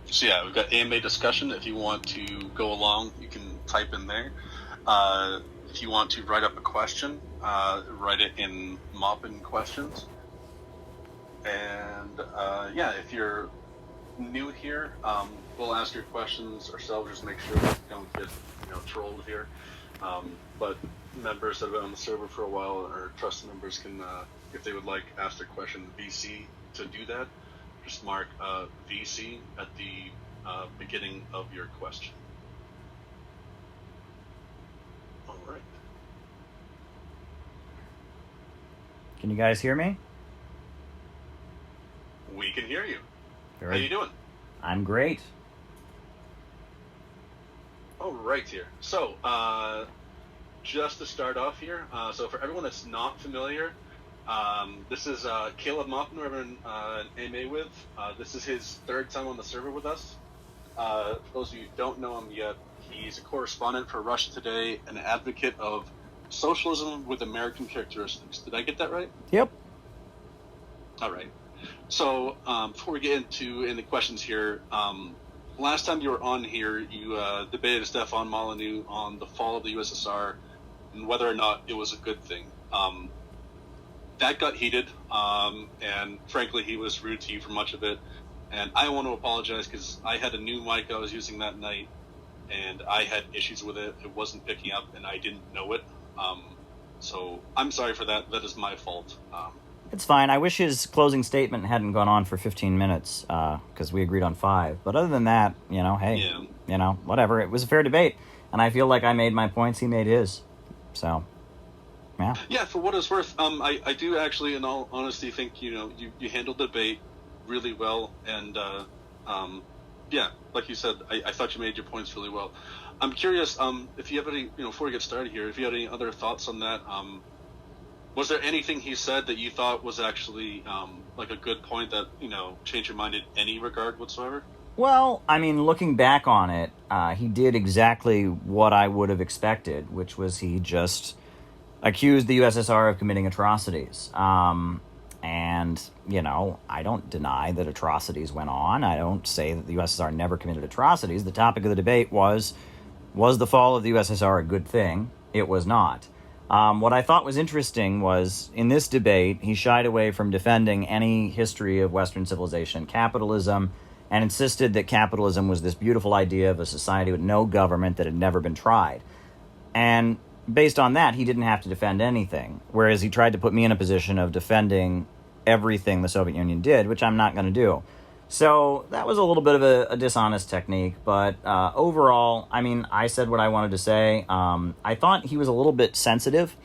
So yeah, we've got AMA discussion. If you want to go along, you can type in there. If you want to write up a question, write it in Maupin questions. And if you're new here, we'll ask your questions ourselves. Just make sure we don't get trolled here. But members that have been on the server for a while or trusted members can, if they would like, ask their question VC to do that. Just mark VC at the beginning of your question. All right. Can you guys hear me? We can hear you. How you doing? I'm great. All right here. So, just to start off here, so for everyone that's not familiar, this is Caleb Maupin, who I've been AMA with. This is his third time on the server with us. For those of you who don't know him yet, he's a correspondent for Russia Today, an advocate of socialism with American characteristics. Did I get that right? Yep. All right. So before we get into the questions here, last time you were on here, you debated Stefan Molyneux on the fall of the USSR and whether or not it was a good thing. That got heated, and frankly, he was rude to you for much of it. And I want to apologize because I had a new mic I was using that night, and I had issues with it. It wasn't picking up, and I didn't know it. So I'm sorry for that. That is my fault. It's fine. I wish his closing statement hadn't gone on for 15 minutes because we agreed on 5. But other than that, hey, whatever. It was a fair debate, and I feel like I made my points. He made his. So, yeah. Yeah, for what it's worth, I do actually, in all honesty, think you handled the debate really well, and like you said, I thought you made your points really well. I'm curious if you have any, before we get started here, if you had any other thoughts on that. Was there anything he said that you thought was actually like a good point that changed your mind in any regard whatsoever? Well, I mean, looking back on it, he did exactly what I would have expected, which was he just accused the USSR of committing atrocities. And, I don't deny that atrocities went on. I don't say that the USSR never committed atrocities. The topic of the debate was the fall of the USSR a good thing? It was not. What I thought was interesting was, in this debate, he shied away from defending any history of Western civilization, capitalism, and insisted that capitalism was this beautiful idea of a society with no government that had never been tried. And based on that, he didn't have to defend anything, whereas he tried to put me in a position of defending everything the Soviet Union did, which I'm not going to do. So that was a little bit of a dishonest technique, but overall, I mean, I said what I wanted to say. I thought he was a little bit sensitive,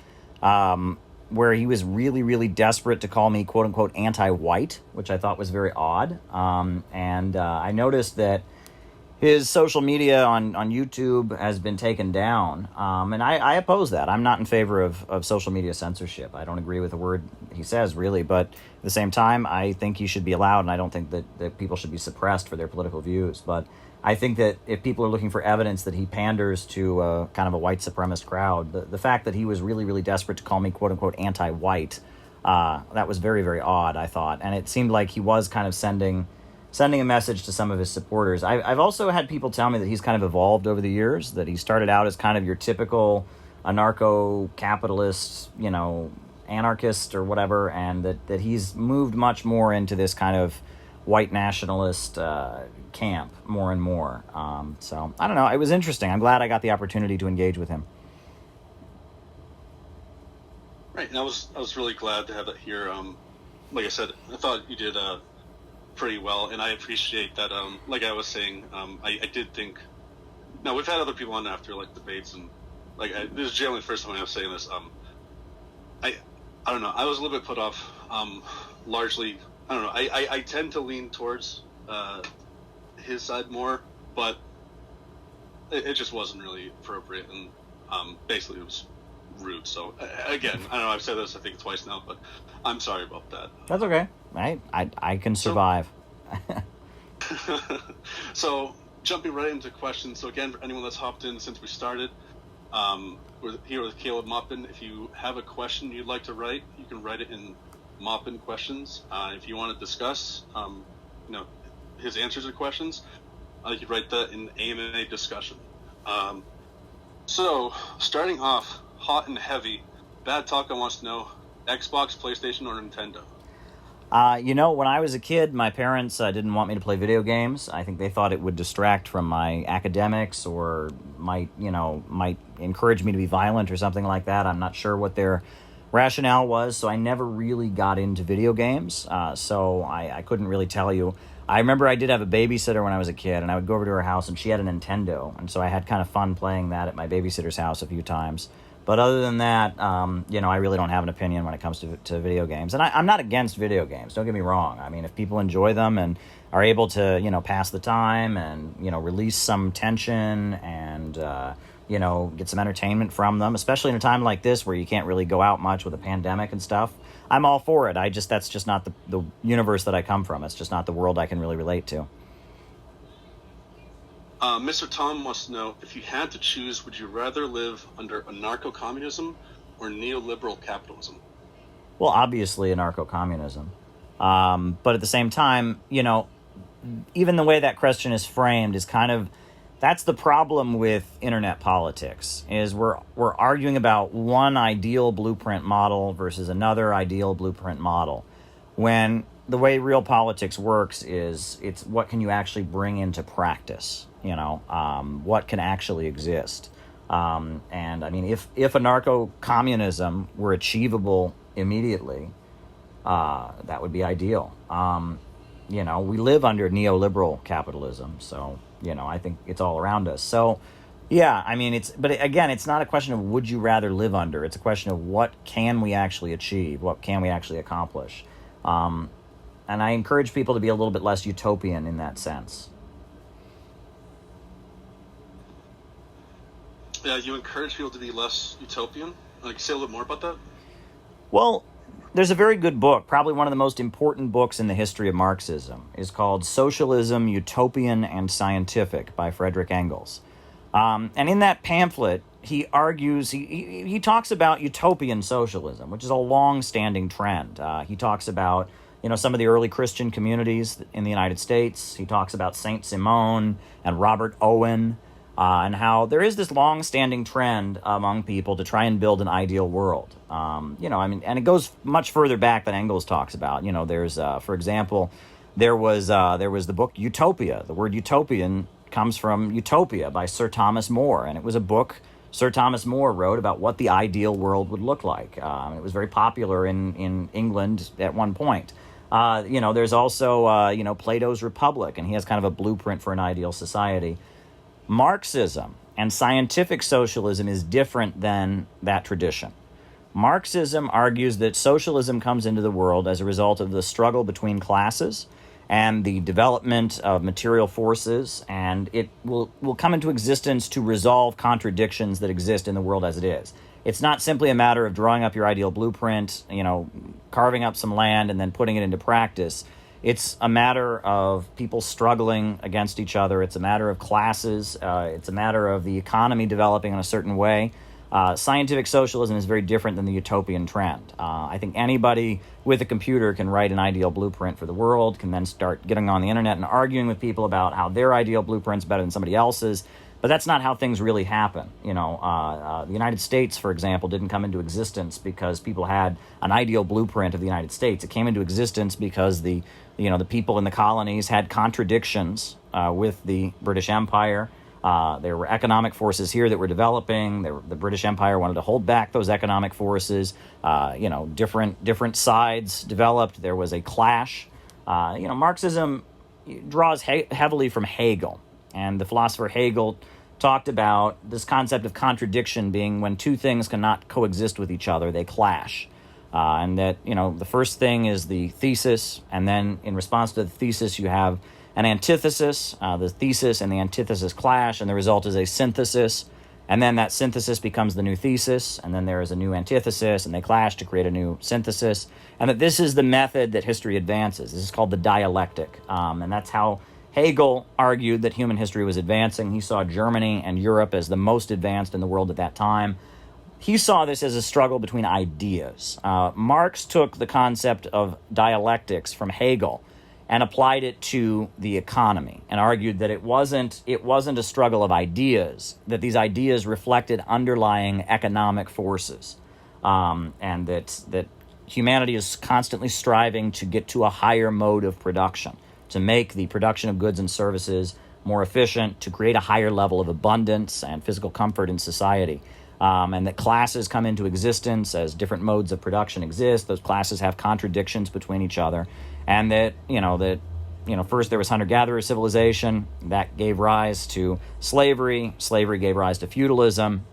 where he was really, really desperate to call me, quote-unquote, anti-white, which I thought was very odd. And I noticed that his social media on YouTube has been taken down, and I oppose that. I'm not in favor of social media censorship. I don't agree with a word he says, really, but at the same time, I think he should be allowed, and I don't think that people should be suppressed for their political views. But I think that if people are looking for evidence that he panders to kind of a white supremacist crowd, the fact that he was really, really desperate to call me, quote-unquote, anti-white, that was very, very odd, I thought. And it seemed like he was kind of sending a message to some of his supporters. I've also had people tell me that he's kind of evolved over the years, that he started out as kind of your typical anarcho-capitalist, anarchist or whatever, and that he's moved much more into this kind of white nationalist camp more and more. So, I don't know. It was interesting. I'm glad I got the opportunity to engage with him. Right, and I was really glad to have that here. Like I said, I thought you did pretty well, and I appreciate that. Like I was saying, I did think. Now we've had other people on after like debates, and this is generally the first time I'm saying this. I don't know. I was a little bit put off. Largely, I don't know. I tend to lean towards his side more, but it just wasn't really appropriate, and basically it was rude. So again, I don't know. I've said this I think twice now, but I'm sorry about that. That's okay. I can survive. So jumping right into questions. So again, for anyone that's hopped in since we started, we're here with Caleb Maupin. If you have a question you'd like to write, you can write it in Maupin questions. If you want to discuss, his answers to questions, You could write that in AMA discussion. So, starting off, hot and heavy, Bad Taco wants to know, Xbox, PlayStation, or Nintendo? When I was a kid, my parents didn't want me to play video games. I think they thought it would distract from my academics or might encourage me to be violent or something like that. I'm not sure what their rationale was, so I never really got into video games. So I couldn't really tell you. I remember I did have a babysitter when I was a kid, and I would go over to her house, and she had a Nintendo, and so I had kind of fun playing that at my babysitter's house a few times. But other than that, I really don't have an opinion when it comes to video games. And I'm not against video games, don't get me wrong. I mean, if people enjoy them and are able to, pass the time and, release some tension and, get some entertainment from them, especially in a time like this where you can't really go out much with a pandemic and stuff, I'm all for it. That's just not the universe that I come from. It's just not the world I can really relate to. Mr. Tom wants to know, if you had to choose, would you rather live under anarcho-communism or neoliberal capitalism? Well, obviously anarcho-communism. But at the same time, even the way that question is framed is kind of, that's the problem with internet politics, is we're arguing about one ideal blueprint model versus another ideal blueprint model. When the way real politics works is it's what can you actually bring into practice, what can actually exist. And I mean, if anarcho-communism were achievable immediately, that would be ideal. We live under neoliberal capitalism, so, I think it's all around us. So, yeah, I mean, but again, it's not a question of would you rather live under, it's a question of what can we actually achieve, what can we actually accomplish. And I encourage people to be a little bit less utopian in that sense. Yeah, you encourage people to be less utopian? Say a little bit more about that? Well, there's a very good book, probably one of the most important books in the history of Marxism. It's called Socialism, Utopian and Scientific by Friedrich Engels. And in that pamphlet, he argues, he talks about utopian socialism, which is a long-standing trend. He talks about, some of the early Christian communities in the United States. He talks about Saint Simon and Robert Owen, and how there is this long-standing trend among people to try and build an ideal world. And it goes much further back than Engels talks about. There's, for example, there was the book Utopia. The word utopian comes from Utopia by Sir Thomas More, and it was a book Sir Thomas More wrote about what the ideal world would look like. It was very popular in England at one point. There's also, Plato's Republic, and he has kind of a blueprint for an ideal society. Marxism and scientific socialism is different than that tradition. Marxism argues that socialism comes into the world as a result of the struggle between classes and the development of material forces, and it will come into existence to resolve contradictions that exist in the world as it is. It's not simply a matter of drawing up your ideal blueprint, carving up some land and then putting it into practice. It's a matter of people struggling against each other. It's a matter of classes. It's a matter of the economy developing in a certain way. Scientific socialism is very different than the utopian trend. I think anybody with a computer can write an ideal blueprint for the world, can then start getting on the internet and arguing with people about how their ideal blueprint's better than somebody else's. But that's not how things really happen. The United States, for example, didn't come into existence because people had an ideal blueprint of the United States. It came into existence because the people in the colonies had contradictions with the British Empire. There were economic forces here that were developing. The British Empire wanted to hold back those economic forces. Different sides developed. There was a clash. Marxism draws heavily from Hegel, and the philosopher Hegel talked about this concept of contradiction being when two things cannot coexist with each other, they clash. And that, the first thing is the thesis, and then in response to the thesis, you have an antithesis. The thesis and the antithesis clash, and the result is a synthesis. And then that synthesis becomes the new thesis, and then there is a new antithesis, and they clash to create a new synthesis. And that this is the method that history advances. This is called the dialectic. And that's how Hegel argued that human history was advancing. He saw Germany and Europe as the most advanced in the world at that time. He saw this as a struggle between ideas. Marx took the concept of dialectics from Hegel and applied it to the economy and argued that it wasn't a struggle of ideas, that these ideas reflected underlying economic forces, and that humanity is constantly striving to get to a higher mode of production, to make the production of goods and services more efficient, to create a higher level of abundance and physical comfort in society. And that classes come into existence as different modes of production exist. Those classes have contradictions between each other. And that first there was hunter-gatherer civilization that gave rise to slavery. Slavery gave rise to feudalism.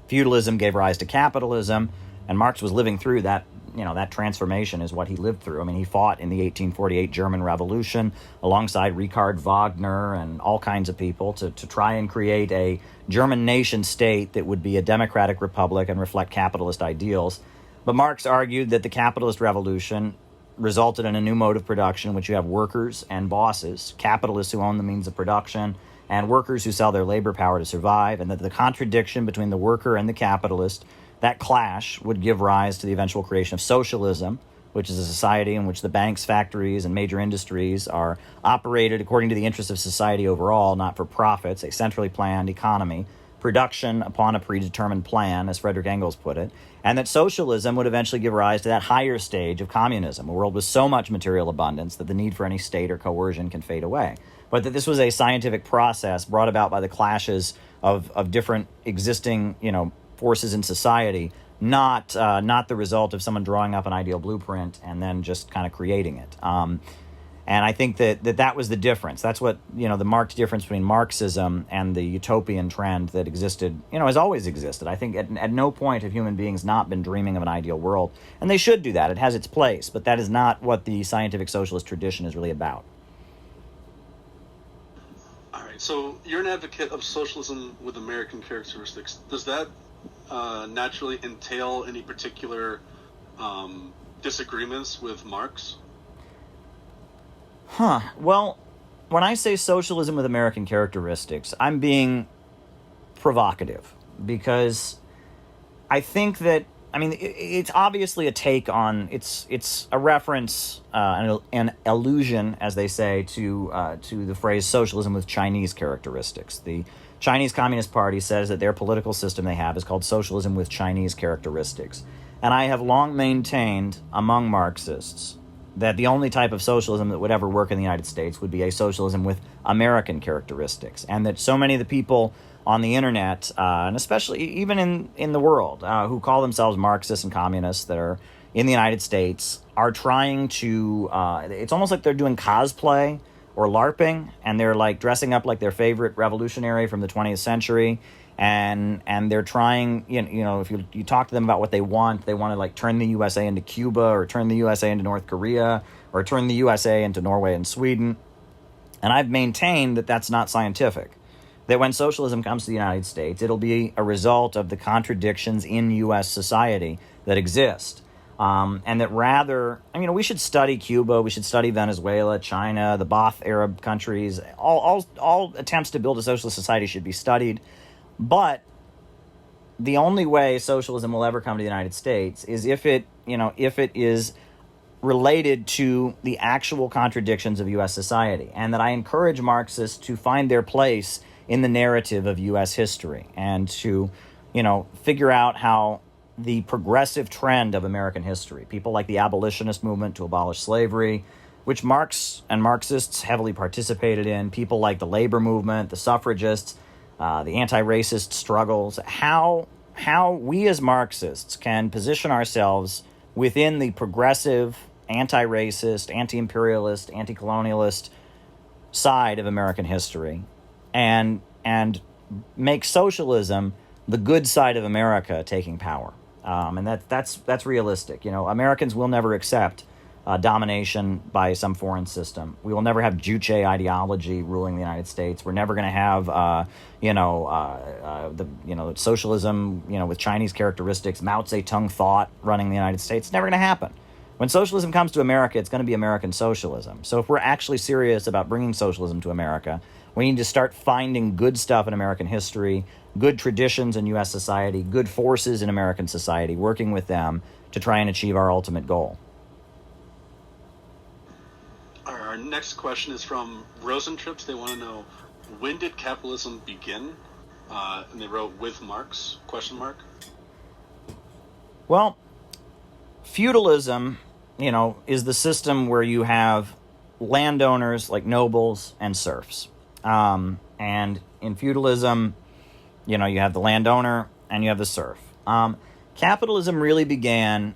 Feudalism gave rise to capitalism. And Marx was living through that. That transformation is what he lived through. I mean, he fought in the 1848 German Revolution alongside Richard Wagner and all kinds of people to try and create a German nation state that would be a democratic republic and reflect capitalist ideals. But Marx argued that the capitalist revolution resulted in a new mode of production in which you have workers and bosses, capitalists who own the means of production, and workers who sell their labor power to survive, and that the contradiction between the worker and the capitalist, that clash, would give rise to the eventual creation of socialism, which is a society in which the banks, factories, and major industries are operated according to the interests of society overall, not for profits, a centrally planned economy, production upon a predetermined plan, as Frederick Engels put it, and that socialism would eventually give rise to that higher stage of communism, a world with so much material abundance that the need for any state or coercion can fade away. But that this was a scientific process brought about by the clashes of different existing, forces in society, not the result of someone drawing up an ideal blueprint and then just kind of creating it. And I think that was the difference. That's what, the marked difference between Marxism and the utopian trend that existed, has always existed. I think at no point have human beings not been dreaming of an ideal world. And they should do that. It has its place. But that is not what the scientific socialist tradition is really about. All right. So you're an advocate of socialism with American characteristics. Does that naturally entail any particular disagreements with Marx? Well, when I say socialism with American characteristics, I'm being provocative because I think that, it's obviously a take on, it's a reference, an allusion, as they say, to the phrase socialism with Chinese characteristics. The Chinese Communist Party says that their political system they have is called socialism with Chinese characteristics. And I have long maintained among Marxists that the only type of socialism that would ever work in the United States would be a socialism with American characteristics, and that so many of the people on the internet, and especially even in the world, who call themselves Marxists and communists that are in the United States, are trying to, it's almost like they're doing cosplay or LARPing, and they're like dressing up like their favorite revolutionary from the 20th century, and they're trying, if you talk to them about what they want to like turn the USA into Cuba, or turn the USA into North Korea, or turn the USA into Norway and Sweden. And I've maintained that that's not scientific. That when socialism comes to the United States, it'll be a result of the contradictions in U.S. society that exist. And that rather, we should study Cuba, we should study Venezuela, China, the Ba'ath Arab countries. All attempts to build a socialist society should be studied. But the only way socialism will ever come to the United States is if it is related to the actual contradictions of U.S. society. And that I encourage Marxists to find their place in the narrative of U.S. history and to, figure out how the progressive trend of American history, people like the abolitionist movement to abolish slavery, which Marx and Marxists heavily participated in, people like the labor movement, the suffragists, the anti-racist struggles, how we as Marxists can position ourselves within the progressive, anti-racist, anti-imperialist, anti-colonialist side of American history, and make socialism the good side of America taking power. And that's realistic. Americans will never accept domination by some foreign system. We will never have Juche ideology ruling the United States. We're never going to have, socialism, with Chinese characteristics, Mao Zedong thought running the United States. It's never going to happen. When socialism comes to America, it's going to be American socialism. So if we're actually serious about bringing socialism to America, we need to start finding good stuff in American history, good traditions in U.S. society, good forces in American society, working with them to try and achieve our ultimate goal. All right. Our next question is from Rosentrips. They want to know, when did capitalism begin? And they wrote, with Marx, question mark. Well, feudalism, is the system where you have landowners like nobles and serfs. And in feudalism, you have the landowner and you have the serf. Capitalism really began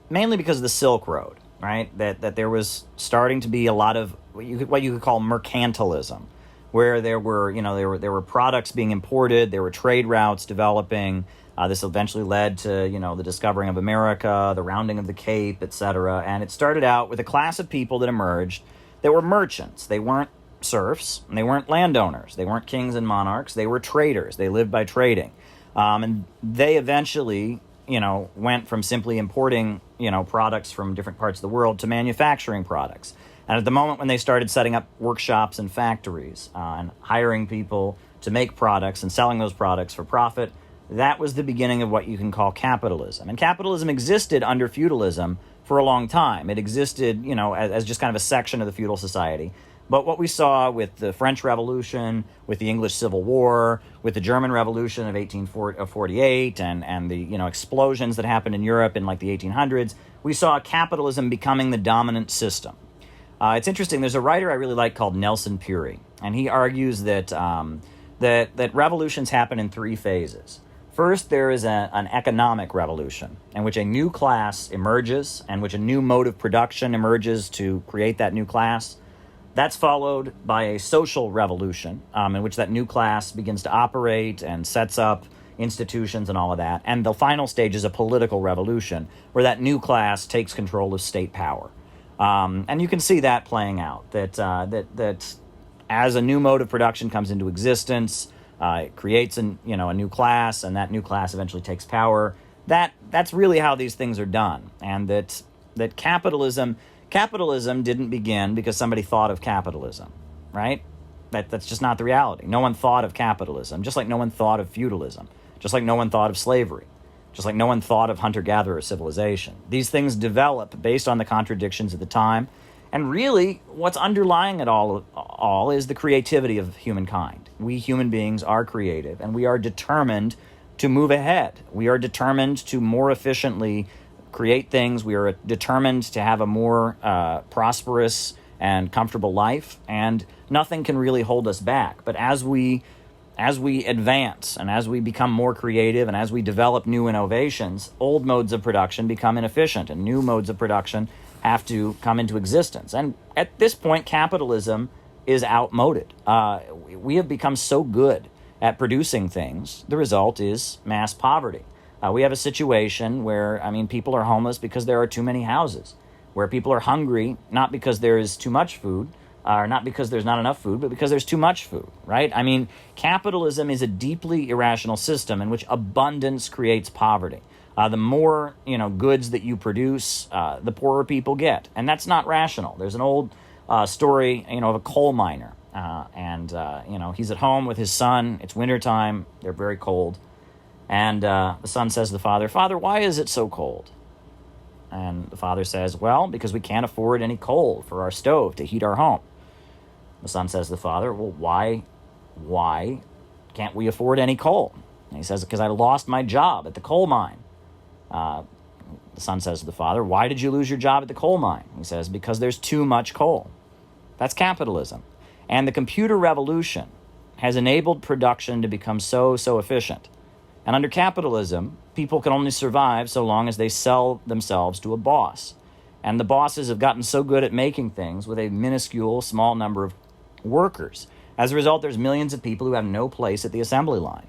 mainly because of the Silk Road, right? That there was starting to be a lot of what you could call mercantilism, where there were products being imported, there were trade routes developing. This eventually led to the discovering of America, the rounding of the Cape, etc. And it started out with a class of people that emerged that were merchants. They weren't serfs, and they weren't landowners. They weren't kings and monarchs. They were traders. They lived by trading. And they eventually, went from simply importing, products from different parts of the world to manufacturing products. And at the moment when they started setting up workshops and factories and hiring people to make products and selling those products for profit, that was the beginning of what you can call capitalism. And capitalism existed under feudalism for a long time. It existed, as just kind of a section of the feudal society. But what we saw with the French Revolution, with the English Civil War, with the German Revolution of 1848, and the explosions that happened in Europe in like the 1800s, we saw capitalism becoming the dominant system. It's interesting. There's a writer I really like called Nelson Puri, and he argues that that revolutions happen in three phases. First, there is an economic revolution in which a new class emerges, and which a new mode of production emerges to create that new class. That's followed by a social revolution in which that new class begins to operate and sets up institutions and all of that. And the final stage is a political revolution where that new class takes control of state power. And you can see that playing out, that as a new mode of production comes into existence, it creates a new class, and that new class eventually takes power. That's really how these things are done. And that capitalism didn't begin because somebody thought of capitalism, right? That's just not the reality. No one thought of capitalism, just like no one thought of feudalism, just like no one thought of slavery, just like no one thought of hunter-gatherer civilization. These things develop based on the contradictions of the time, and really what's underlying it all is the creativity of humankind. We human beings are creative, and we are determined to move ahead. We are determined to more efficiently create things. We are determined to have a more prosperous and comfortable life, and nothing can really hold us back. But as we advance and as we become more creative and as we develop new innovations, old modes of production become inefficient and new modes of production have to come into existence. And at this point, capitalism is outmoded. We have become so good at producing things. The result is mass poverty. We have a situation where, people are homeless because there are too many houses, where people are hungry, not because there is too much food, or not because there's not enough food, but because there's too much food, right? Capitalism is a deeply irrational system in which abundance creates poverty. The more, goods that you produce, the poorer people get. And that's not rational. There's an old story, of a coal miner. He's at home with his son. It's wintertime. They're very cold. And the son says to the father, "Father, why is it so cold?" And the father says, "Well, because we can't afford any coal for our stove to heat our home." The son says to the father, "Well, why can't we afford any coal?" And he says, "Because I lost my job at the coal mine." The son says to the father, "Why did you lose your job at the coal mine?" He says, "Because there's too much coal." That's capitalism. And the computer revolution has enabled production to become so efficient. And under capitalism, people can only survive so long as they sell themselves to a boss. And the bosses have gotten so good at making things with a minuscule, small number of workers. As a result, there's millions of people who have no place at the assembly line.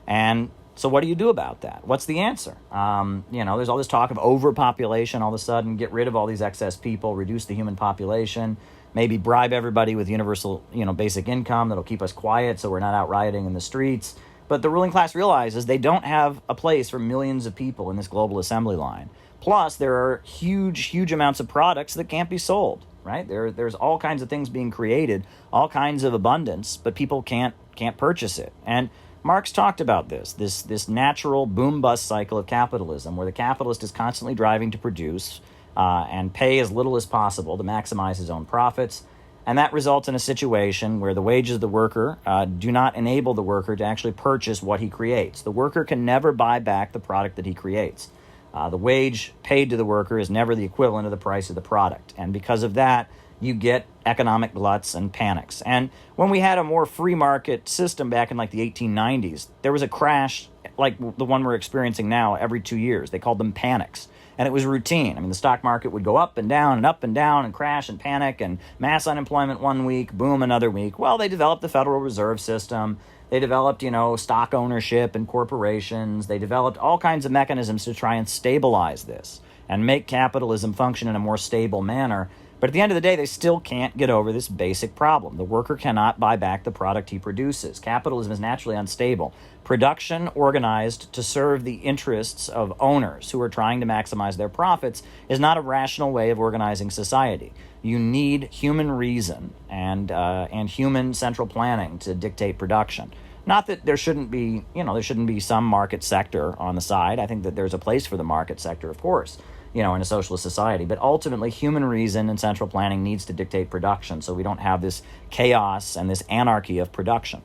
And so what do you do about that? What's the answer? There's all this talk of overpopulation all of a sudden, get rid of all these excess people, reduce the human population, maybe bribe everybody with universal, basic income that'll keep us quiet so we're not out rioting in the streets. But the ruling class realizes they don't have a place for millions of people in this global assembly line. Plus, there are huge amounts of products that can't be sold, right? There's all kinds of things being created, all kinds of abundance, but people can't purchase it. And Marx talked about this natural boom-bust cycle of capitalism, where the capitalist is constantly driving to produce and pay as little as possible to maximize his own profits. And that results in a situation where the wages of the worker do not enable the worker to actually purchase what he creates. The worker can never buy back the product that he creates. The wage paid to the worker is never the equivalent of the price of the product. And because of that, you get economic gluts and panics. And when we had a more free market system back in like the 1890s, there was a crash like the one we're experiencing now every 2 years. They called them panics. And it was routine. I mean, the stock market would go up and down and crash and panic and mass unemployment one week, boom another week. Well, they developed the Federal Reserve System. They developed, stock ownership and corporations. They developed all kinds of mechanisms to try and stabilize this and make capitalism function in a more stable manner. But at the end of the day, they still can't get over this basic problem. The worker cannot buy back the product he produces. Capitalism is naturally unstable. Production organized to serve the interests of owners who are trying to maximize their profits is not a rational way of organizing society. You need human reason and human central planning to dictate production. Not that there shouldn't be, there shouldn't be some market sector on the side. I think that there's a place for the market sector, of course, in a socialist society. But ultimately, human reason and central planning needs to dictate production so we don't have this chaos and this anarchy of production.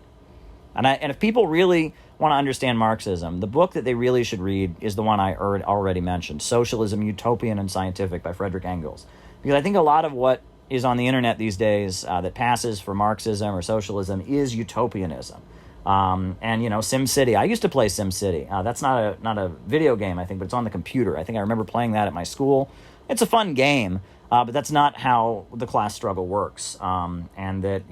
And if people really want to understand Marxism, the book that they really should read is the one I already mentioned, Socialism, Utopian, and Scientific by Friedrich Engels. Because I think a lot of what is on the internet these days that passes for Marxism or socialism is utopianism. SimCity. I used to play SimCity. That's not a video game, I think, but it's on the computer. I think I remember playing that at my school. It's a fun game, but that's not how the class struggle works. And that,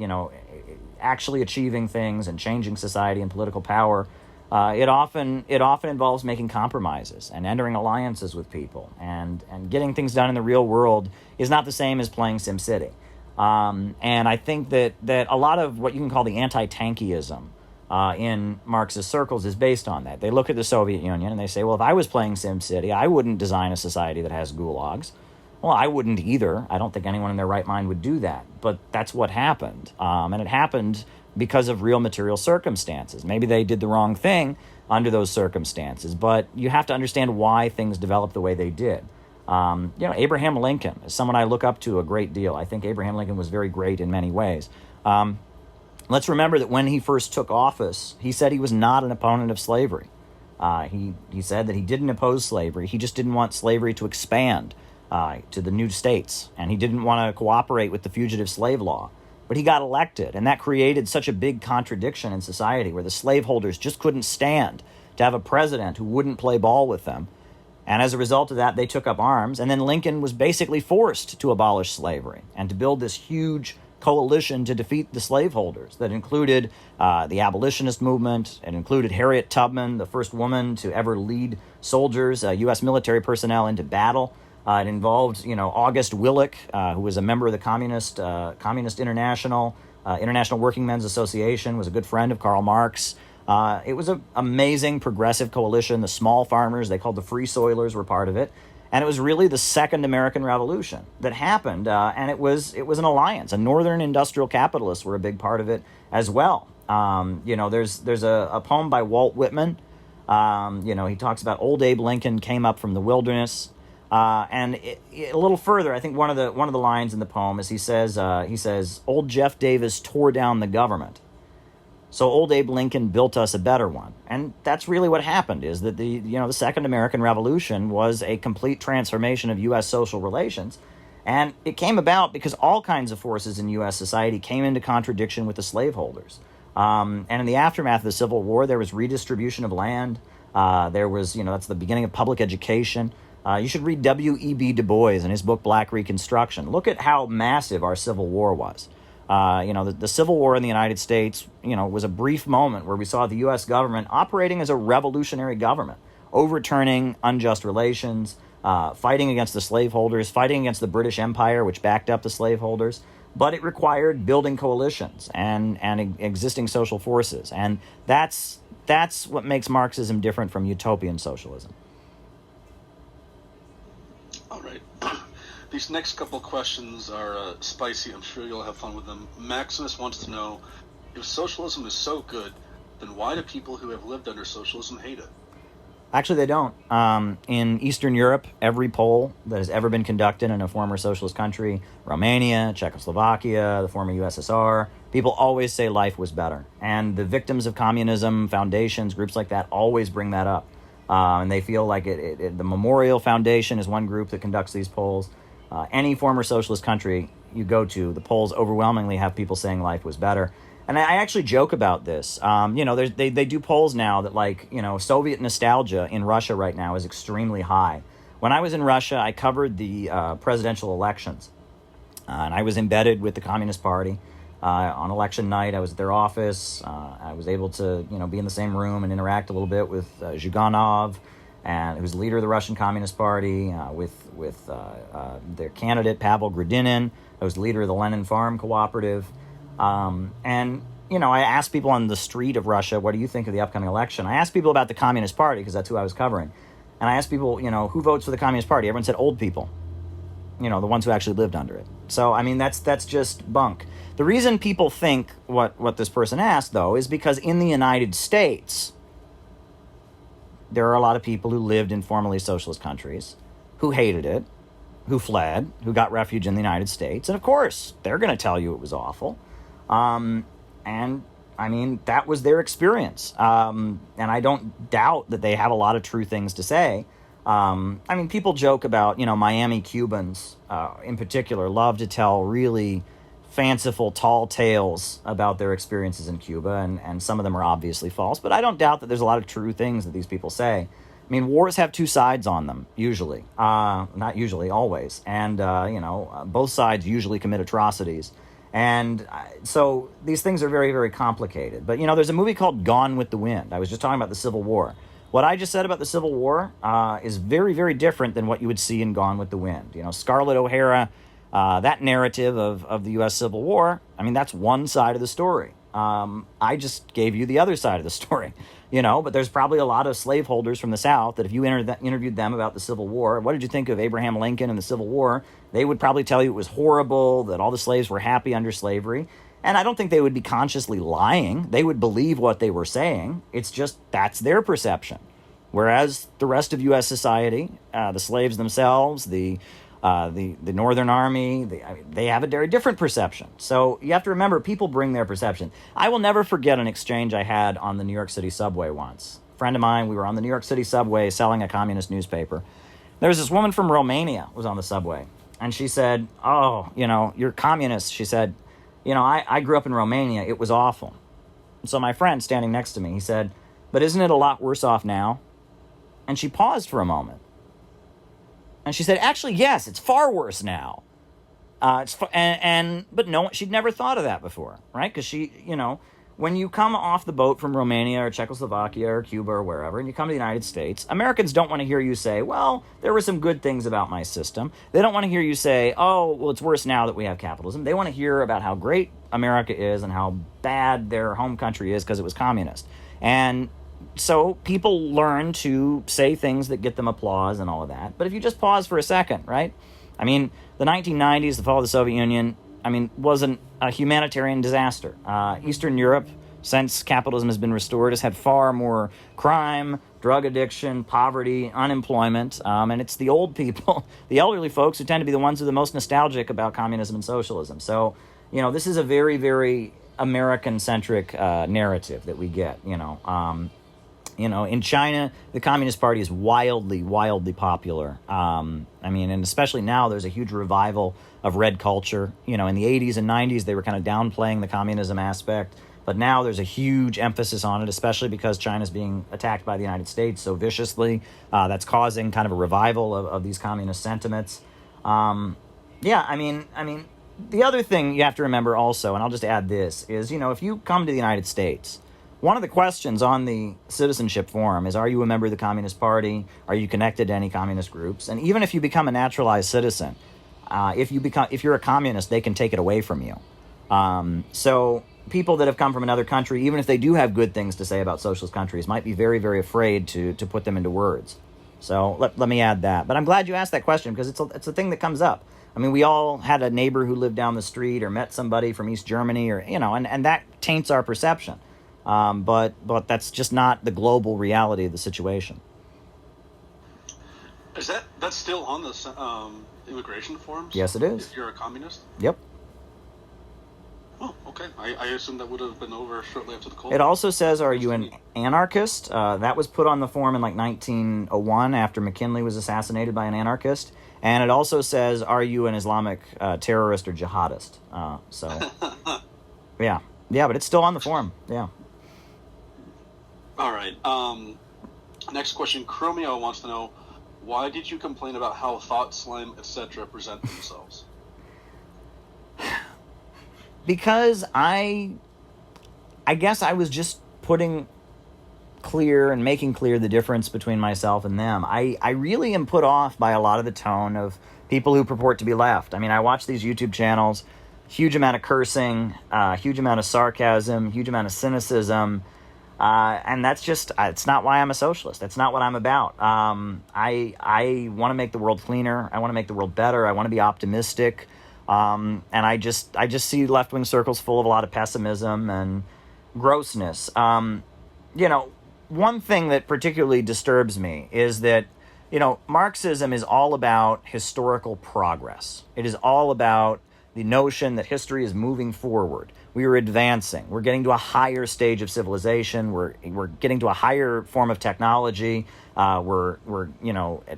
actually achieving things and changing society and political power, it often involves making compromises and entering alliances with people. And getting things done in the real world is not the same as playing SimCity. And I think that a lot of what you can call the anti-tankyism in Marxist circles is based on that. They look at the Soviet Union and they say, well, if I was playing SimCity, I wouldn't design a society that has gulags. Well, I wouldn't either. I don't think anyone in their right mind would do that. But that's what happened. And it happened because of real material circumstances. Maybe they did the wrong thing under those circumstances, but you have to understand why things developed the way they did. Abraham Lincoln is someone I look up to a great deal. I think Abraham Lincoln was very great in many ways. Let's remember that when he first took office, he said he was not an opponent of slavery. He said that he didn't oppose slavery. He just didn't want slavery to expand to the new states, and he didn't want to cooperate with the fugitive slave law. But he got elected, and that created such a big contradiction in society where the slaveholders just couldn't stand to have a president who wouldn't play ball with them. And as a result of that, they took up arms, and then Lincoln was basically forced to abolish slavery and to build this huge coalition to defeat the slaveholders that included the abolitionist movement. It included Harriet Tubman, the first woman to ever lead soldiers, U.S. military personnel into battle. It involved, August Willich, who was a member of the Communist International, International Working Men's Association, was a good friend of Karl Marx. It was an amazing progressive coalition. The small farmers, they called the Free Soilers, were part of it. And it was really the Second American Revolution that happened, and it was an alliance. And Northern industrial capitalists were a big part of it as well. There's a poem by Walt Whitman. He talks about old Abe Lincoln came up from the wilderness. And a little further, I think one of the lines in the poem is he says, old Jeff Davis tore down the government. So old Abe Lincoln built us a better one. And that's really what happened, is that the Second American Revolution was a complete transformation of U.S. social relations. And it came about because all kinds of forces in U.S. society came into contradiction with the slaveholders. And in the aftermath of the Civil War, there was redistribution of land. There was, that's the beginning of public education. You should read W.E.B. Du Bois and his book, Black Reconstruction. Look at how massive our Civil War was. The Civil War in the United States, was a brief moment where we saw the U.S. government operating as a revolutionary government, overturning unjust relations, fighting against the slaveholders, fighting against the British Empire, which backed up the slaveholders. But it required building coalitions and existing social forces. And that's what makes Marxism different from utopian socialism. All right. These next couple questions are spicy. I'm sure you'll have fun with them. Maximus wants to know, if socialism is so good, then why do people who have lived under socialism hate it? Actually, they don't. In Eastern Europe, every poll that has ever been conducted in a former socialist country, Romania, Czechoslovakia, the former USSR, people always say life was better. And the victims of communism, foundations, groups like that always bring that up. And they feel like the Memorial Foundation is one group that conducts these polls. Any former socialist country you go to, the polls overwhelmingly have people saying life was better. And I actually joke about this. They do polls now that, Soviet nostalgia in Russia right now is extremely high. When I was in Russia, I covered the presidential elections. And I was embedded with the Communist Party. On election night, I was at their office. I was able to, be in the same room and interact a little bit with Zhuganov, and who's the leader of the Russian Communist Party, with their candidate, Pavel Grudinin, who was the leader of the Lenin Farm Cooperative. I asked people on the street of Russia, what do you think of the upcoming election? I asked people about the Communist Party, because that's who I was covering. And I asked people, who votes for the Communist Party? Everyone said old people. The ones who actually lived under it. So, that's just bunk. The reason people think what this person asked, though, is because in the United States, there are a lot of people who lived in formerly socialist countries, who hated it, who fled, who got refuge in the United States. And, of course, they're going to tell you it was awful. That was their experience. And I don't doubt that they have a lot of true things to say. People joke about, Miami Cubans, in particular, love to tell really fanciful, tall tales about their experiences in Cuba, and some of them are obviously false. But I don't doubt that there's a lot of true things that these people say. Wars have two sides on them, usually. Not usually, always. And, both sides usually commit atrocities. And so these things are very, very complicated. But, there's a movie called Gone with the Wind. I was just talking about the Civil War. What I just said about the Civil War is very, very different than what you would see in Gone with the Wind. Scarlett O'Hara, that narrative of the U.S. Civil War, that's one side of the story. I just gave you the other side of the story, but there's probably a lot of slaveholders from the South that if you interviewed them about the Civil War, what did you think of Abraham Lincoln and the Civil War? They would probably tell you it was horrible, that all the slaves were happy under slavery. And I don't think they would be consciously lying. They would believe what they were saying. It's just that's their perception. Whereas the rest of U.S. society, the slaves themselves, the Northern Army, they have a very different perception. So you have to remember, people bring their perception. I will never forget an exchange I had on the New York City subway once. A friend of mine, we were on the New York City subway selling a communist newspaper. There was this woman from Romania was on the subway. And she said, oh, you're communist. She said, I grew up in Romania. It was awful. So my friend standing next to me, he said, but isn't it a lot worse off now? And she paused for a moment. And she said, actually, yes, it's far worse now. But no, she'd never thought of that before, right? Because she, when you come off the boat from Romania or Czechoslovakia or Cuba or wherever, and you come to the United States, Americans don't want to hear you say, well, there were some good things about my system. They don't want to hear you say, oh, well, it's worse now that we have capitalism. They want to hear about how great America is and how bad their home country is because it was communist. And so people learn to say things that get them applause and all of that. But if you just pause for a second, right? The 1990s, the fall of the Soviet Union, wasn't a humanitarian disaster. Eastern Europe, since capitalism has been restored, has had far more crime, drug addiction, poverty, unemployment. And it's the old people, the elderly folks, who tend to be the ones who are the most nostalgic about communism and socialism. So, this is a very, very American-centric narrative that we get, in China, the Communist Party is wildly, wildly popular. And especially now, there's a huge revival of red culture. In the 80s and 90s, they were kind of downplaying the communism aspect. But now there's a huge emphasis on it, especially because China's being attacked by the United States so viciously. That's causing kind of a revival of these communist sentiments. The other thing you have to remember also, and I'll just add this, is, if you come to the United States, one of the questions on the citizenship form is, are you a member of the Communist Party? Are you connected to any communist groups? And even if you become a naturalized citizen, if you're a communist, they can take it away from you. So people that have come from another country, even if they do have good things to say about socialist countries, might be very, very afraid to put them into words. So let me add that. But I'm glad you asked that question, because it's a thing that comes up. We all had a neighbor who lived down the street or met somebody from East Germany, or and that taints our perception. But that's just not the global reality of the situation. That's still on the immigration forms? Yes, it is. If you're a communist? Yep. Oh, okay. I assumed that would have been over shortly after the Cold It War. also says, are you an anarchist? That was put on the form in like 1901 after McKinley was assassinated by an anarchist. And it also says, are you an Islamic terrorist or jihadist? So, yeah. Yeah, but it's still on the form. Yeah. All right. Next question. Chromio wants to know, why did you complain about how thought, slime, etc. present themselves? Because I guess I was just putting clear and making clear the difference between myself and them. I really am put off by a lot of the tone of people who purport to be left. I mean, I watch these YouTube channels, huge amount of cursing, huge amount of sarcasm, huge amount of cynicism, and that's just, it's not why I'm a socialist. That's not what I'm about. I want to make the world cleaner. I want to make the world better. I want to be optimistic. And I just see left-wing circles full of a lot of pessimism and grossness. One thing that particularly disturbs me is that, Marxism is all about historical progress. It is all about the notion that history is moving forward. We are advancing. We're getting to a higher stage of civilization. We're getting to a higher form of technology. We're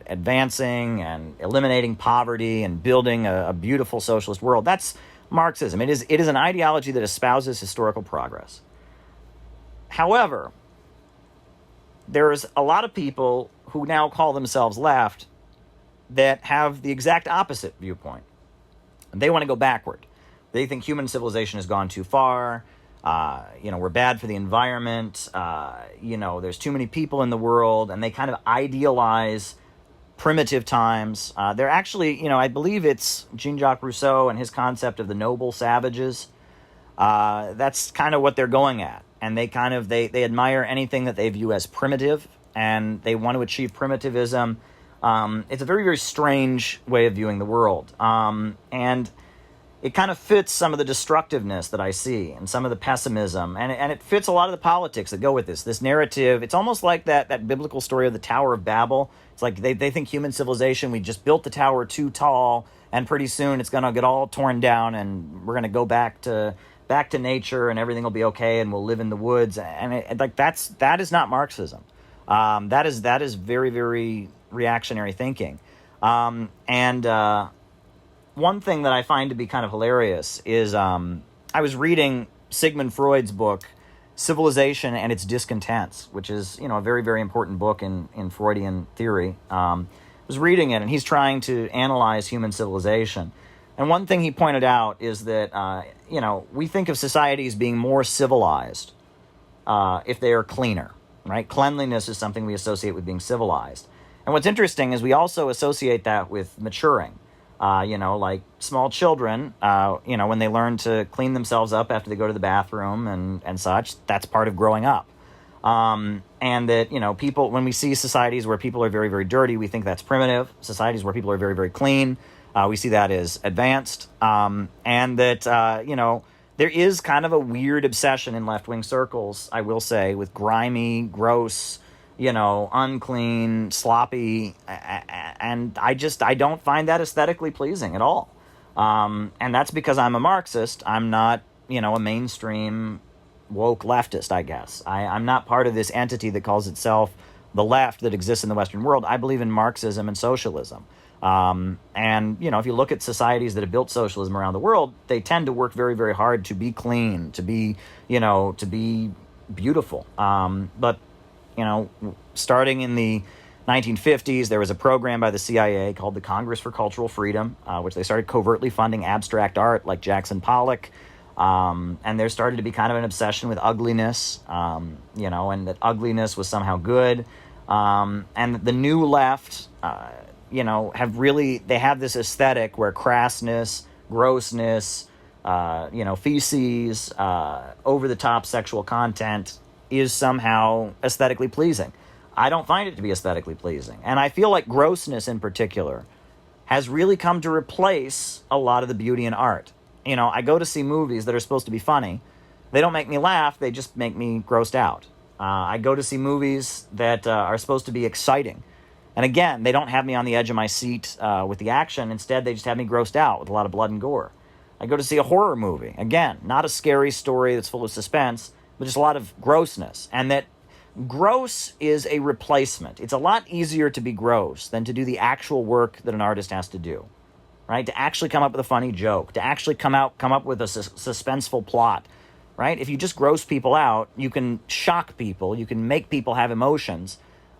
advancing and eliminating poverty and building a beautiful socialist world. That's Marxism. It is an ideology that espouses historical progress. However, there's a lot of people who now call themselves left that have the exact opposite viewpoint. They want to go backward. They think human civilization has gone too far. We're bad for the environment. There's too many people in the world, and they kind of idealize primitive times. They're actually, I believe it's Jean-Jacques Rousseau and his concept of the noble savages. That's kind of what they're going at. And they admire anything that they view as primitive, and they want to achieve primitivism. It's a very, very strange way of viewing the world. And it kind of fits some of the destructiveness that I see and some of the pessimism. And it fits a lot of the politics that go with this narrative. It's almost like that biblical story of the Tower of Babel. It's like they think human civilization, we just built the tower too tall, and pretty soon it's going to get all torn down, and we're going to go back to nature, and everything will be okay, and we'll live in the woods. And that is not Marxism. That is very, very reactionary thinking. One thing that I find to be kind of hilarious is I was reading Sigmund Freud's book, Civilization and Its Discontents, which is, a very, very important book in Freudian theory. I was reading it, and he's trying to analyze human civilization. And one thing he pointed out is that, we think of societies being more civilized if they are cleaner, right? Cleanliness is something we associate with being civilized. And what's interesting is we also associate that with maturing. Like small children, when they learn to clean themselves up after they go to the bathroom and such, that's part of growing up. And that, people, when we see societies where people are very, very dirty, we think that's primitive. Societies where people are very, very clean, we see that as advanced. And that, there is kind of a weird obsession in left-wing circles, I will say, with grimy, gross, unclean, sloppy, and I don't find that aesthetically pleasing at all. And that's because I'm a Marxist. I'm not, a mainstream woke leftist, I guess. I'm not part of this entity that calls itself the left that exists in the Western world. I believe in Marxism and socialism. If you look at societies that have built socialism around the world, they tend to work very, very hard to be clean, to be beautiful. But starting in the 1950s, there was a program by the CIA called the Congress for Cultural Freedom, which they started covertly funding abstract art like Jackson Pollock. And there started to be kind of an obsession with ugliness, and that ugliness was somehow good. And the new left, they have this aesthetic where crassness, grossness, feces, over-the-top sexual content is somehow aesthetically pleasing. I don't find it to be aesthetically pleasing. And I feel like grossness in particular has really come to replace a lot of the beauty in art. I go to see movies that are supposed to be funny. They don't make me laugh, they just make me grossed out. I go to see movies that are supposed to be exciting And again, they don't have me on the edge of my seat with the action. Instead, they just have me grossed out with a lot of blood and gore. I go to see a horror movie. Again, not a scary story that's full of suspense, but just a lot of grossness. And that gross is a replacement. It's a lot easier to be gross than to do the actual work that an artist has to do, right? To actually come up with a funny joke, to actually come up with a suspenseful plot, right? If you just gross people out, you can shock people, you can make people have emotions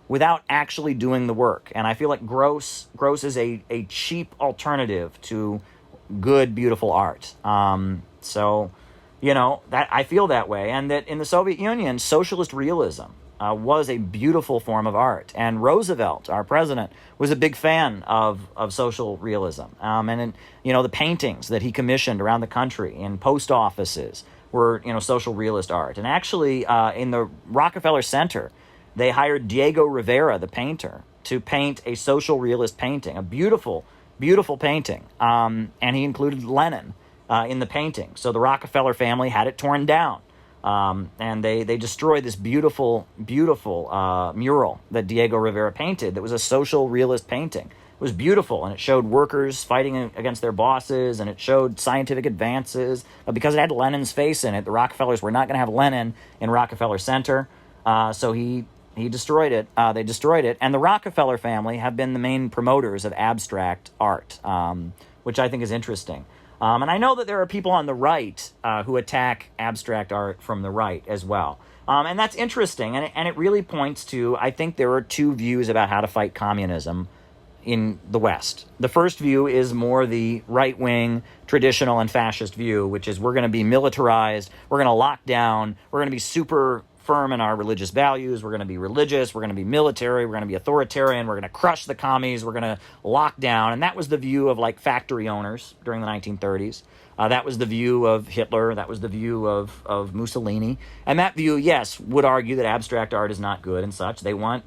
without actually doing the work. And I feel like gross is a cheap alternative to good, beautiful art. So, that I feel that way. And that in the Soviet Union, socialist realism was a beautiful form of art. And Roosevelt, our president, was a big fan of social realism. And the paintings that he commissioned around the country in post offices were, social realist art. And actually, in the Rockefeller Center, they hired Diego Rivera, the painter, to paint a social realist painting, a beautiful, beautiful painting. And he included Lenin in the painting. So the Rockefeller family had it torn down. And they destroyed this beautiful, beautiful mural that Diego Rivera painted that was a social realist painting. It was beautiful, and it showed workers fighting against their bosses, and it showed scientific advances. But because it had Lenin's face in it, the Rockefellers were not going to have Lenin in Rockefeller Center, so he destroyed it. They destroyed it, and the Rockefeller family have been the main promoters of abstract art, which I think is interesting. And I know that there are people on the right who attack abstract art from the right as well. And that's interesting, and it really points to, I think there are two views about how to fight communism in the West. The first view is more the right-wing, traditional and fascist view, which is we're going to be militarized, we're going to lock down, we're going to be super firm in our religious values, we're going to be religious, we're going to be military, we're going to be authoritarian, we're going to crush the commies, we're going to lock down. And that was the view of like factory owners during the 1930s. That was the view of Hitler. That was the view of Mussolini. And that view, yes, would argue that abstract art is not good and such. They want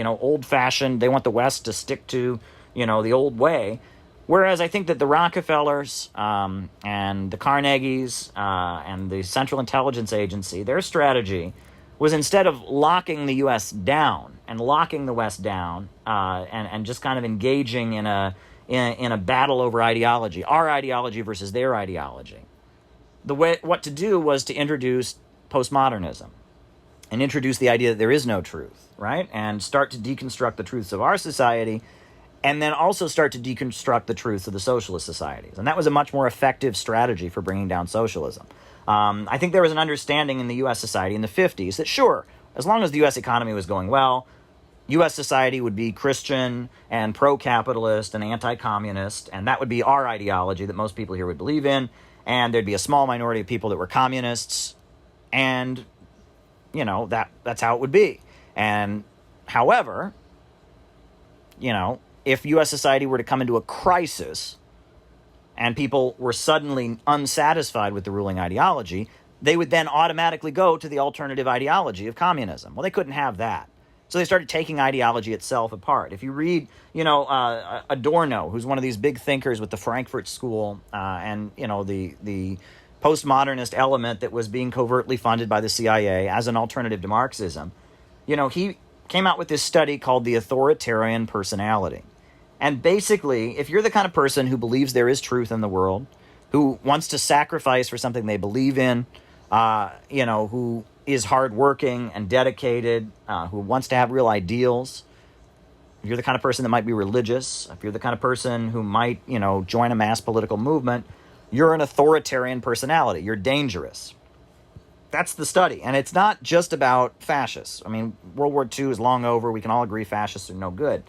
old-fashioned. They want the West to stick to, the old way. Whereas I think that the Rockefellers and the Carnegies and the Central Intelligence Agency, their strategy was instead of locking the U.S. down and locking the West down and just kind of engaging in a battle over ideology, our ideology versus their ideology. What to do was to introduce postmodernism and introduce the idea that there is no truth, right? And start to deconstruct the truths of our society, and then also start to deconstruct the truths of the socialist societies. And that was a much more effective strategy for bringing down socialism. I think there was an understanding in the U.S. society in the 50s that, sure, as long as the U.S. economy was going well, U.S. society would be Christian and pro-capitalist and anti-communist, and that would be our ideology that most people here would believe in, and there'd be a small minority of people that were communists, and, that's how it would be. And, however, if U.S. society were to come into a crisis and people were suddenly unsatisfied with the ruling ideology, they would then automatically go to the alternative ideology of communism. Well, they couldn't have that. So they started taking ideology itself apart. If you read, Adorno, who's one of these big thinkers with the Frankfurt School and, the postmodernist element that was being covertly funded by the CIA as an alternative to Marxism, he came out with this study called the authoritarian personality. And basically, if you're the kind of person who believes there is truth in the world, who wants to sacrifice for something they believe in, who is hardworking and dedicated, who wants to have real ideals, if you're the kind of person that might be religious, if you're the kind of person who might, join a mass political movement, you're an authoritarian personality. You're dangerous. That's the study. And it's not just about fascists. I mean, World War II is long over. We can all agree fascists are no good.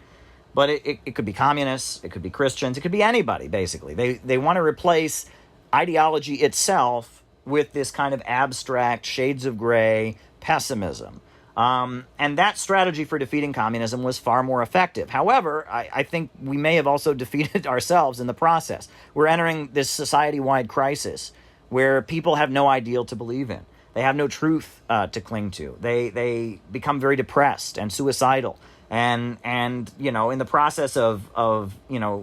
But it could be communists. It could be Christians. It could be anybody, basically. They want to replace ideology itself with this kind of abstract, shades of gray pessimism. And that strategy for defeating communism was far more effective. However, I think we may have also defeated ourselves in the process. We're entering this society-wide crisis where people have no ideal to believe in. They have no truth to cling to. They become very depressed and suicidal. And in the process of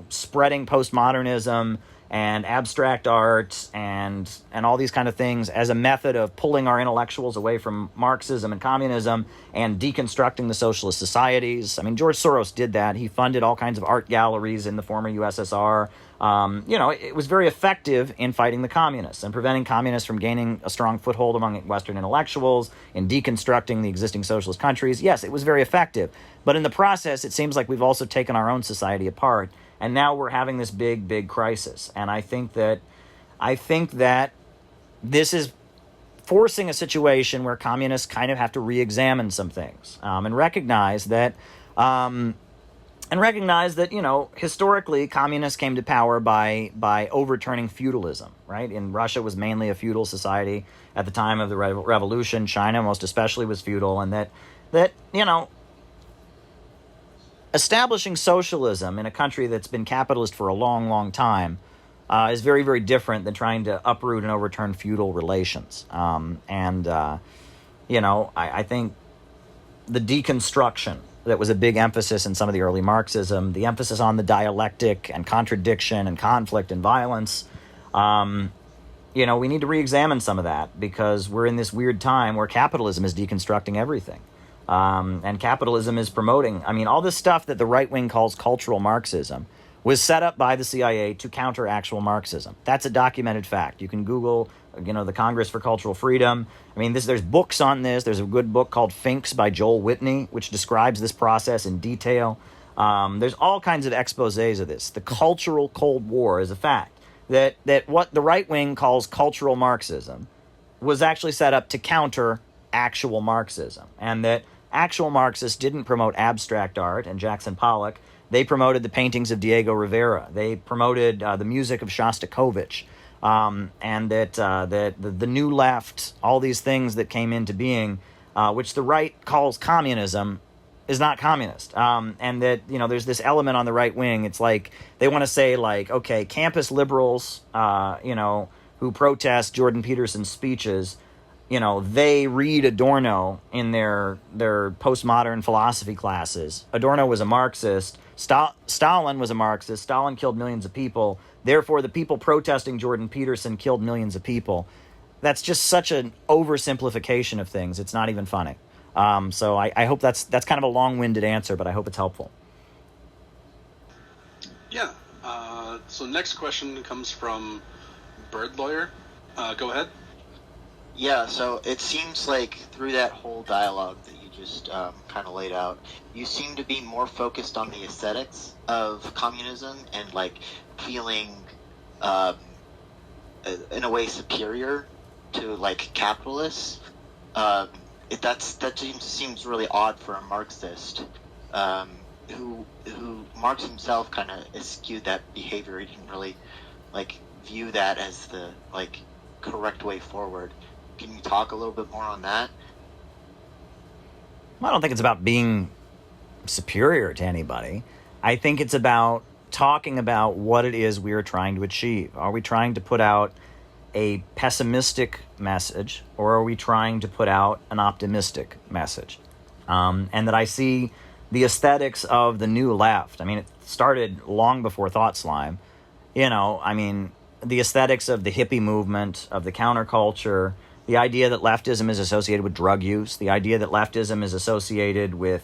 spreading postmodernism and abstract art and all these kind of things as a method of pulling our intellectuals away from Marxism and communism and deconstructing the socialist societies. I mean, George Soros did that. He funded all kinds of art galleries in the former USSR. It was very effective in fighting the communists and preventing communists from gaining a strong foothold among Western intellectuals, in deconstructing the existing socialist countries. Yes, it was very effective. But in the process, it seems like we've also taken our own society apart. And now we're having this big, big crisis. And I think that this is forcing a situation where communists kind of have to re-examine some things, and recognize that, historically, communists came to power by overturning feudalism, right? In Russia was mainly a feudal society at the time of the revolution. China, most especially, was feudal, and that establishing socialism in a country that's been capitalist for a long, long time is very, very different than trying to uproot and overturn feudal relations. I think the deconstruction that was a big emphasis in some of the early Marxism, the emphasis on the dialectic and contradiction and conflict and violence, we need to re-examine some of that, because we're in this weird time where capitalism is deconstructing everything. And capitalism is promoting, all this stuff that the right wing calls cultural Marxism was set up by the CIA to counter actual Marxism. That's a documented fact. You can Google, the Congress for Cultural Freedom. There's books on this. There's a good book called Finks by Joel Whitney, which describes this process in detail. There's all kinds of exposés of this. The cultural Cold War is a fact. That what the right wing calls cultural Marxism was actually set up to counter actual Marxism, and that actual Marxists didn't promote abstract art and Jackson Pollock. They promoted the paintings of Diego Rivera. They promoted the music of Shostakovich, and that the New Left, all these things that came into being, which the right calls communism, is not communist. And that, there's this element on the right wing. It's like they want to say, like, okay, campus liberals, who protest Jordan Peterson's speeches, they read Adorno in their postmodern philosophy classes. Adorno was a Marxist. Stalin was a Marxist. Stalin killed millions of people. Therefore, the people protesting Jordan Peterson killed millions of people. That's just such an oversimplification of things. It's not even funny. So I hope that's kind of a long-winded answer, but I hope it's helpful. Yeah. So next question comes from Bird Lawyer. Go ahead. Yeah, so it seems like through that whole dialogue that you just kind of laid out, you seem to be more focused on the aesthetics of communism and, like, feeling in a way superior to, like, capitalists. That seems really odd for a Marxist, who Marx himself kind of eschewed that behavior. He didn't really, like, view that as the, like, correct way forward. Can you talk a little bit more on that? Well, I don't think it's about being superior to anybody. I think it's about talking about what it is we are trying to achieve. Are we trying to put out a pessimistic message, or are we trying to put out an optimistic message? And that I see the aesthetics of the New Left. It started long before Thought Slime. The aesthetics of the hippie movement, of the counterculture, the idea that leftism is associated with drug use, the idea that leftism is associated with,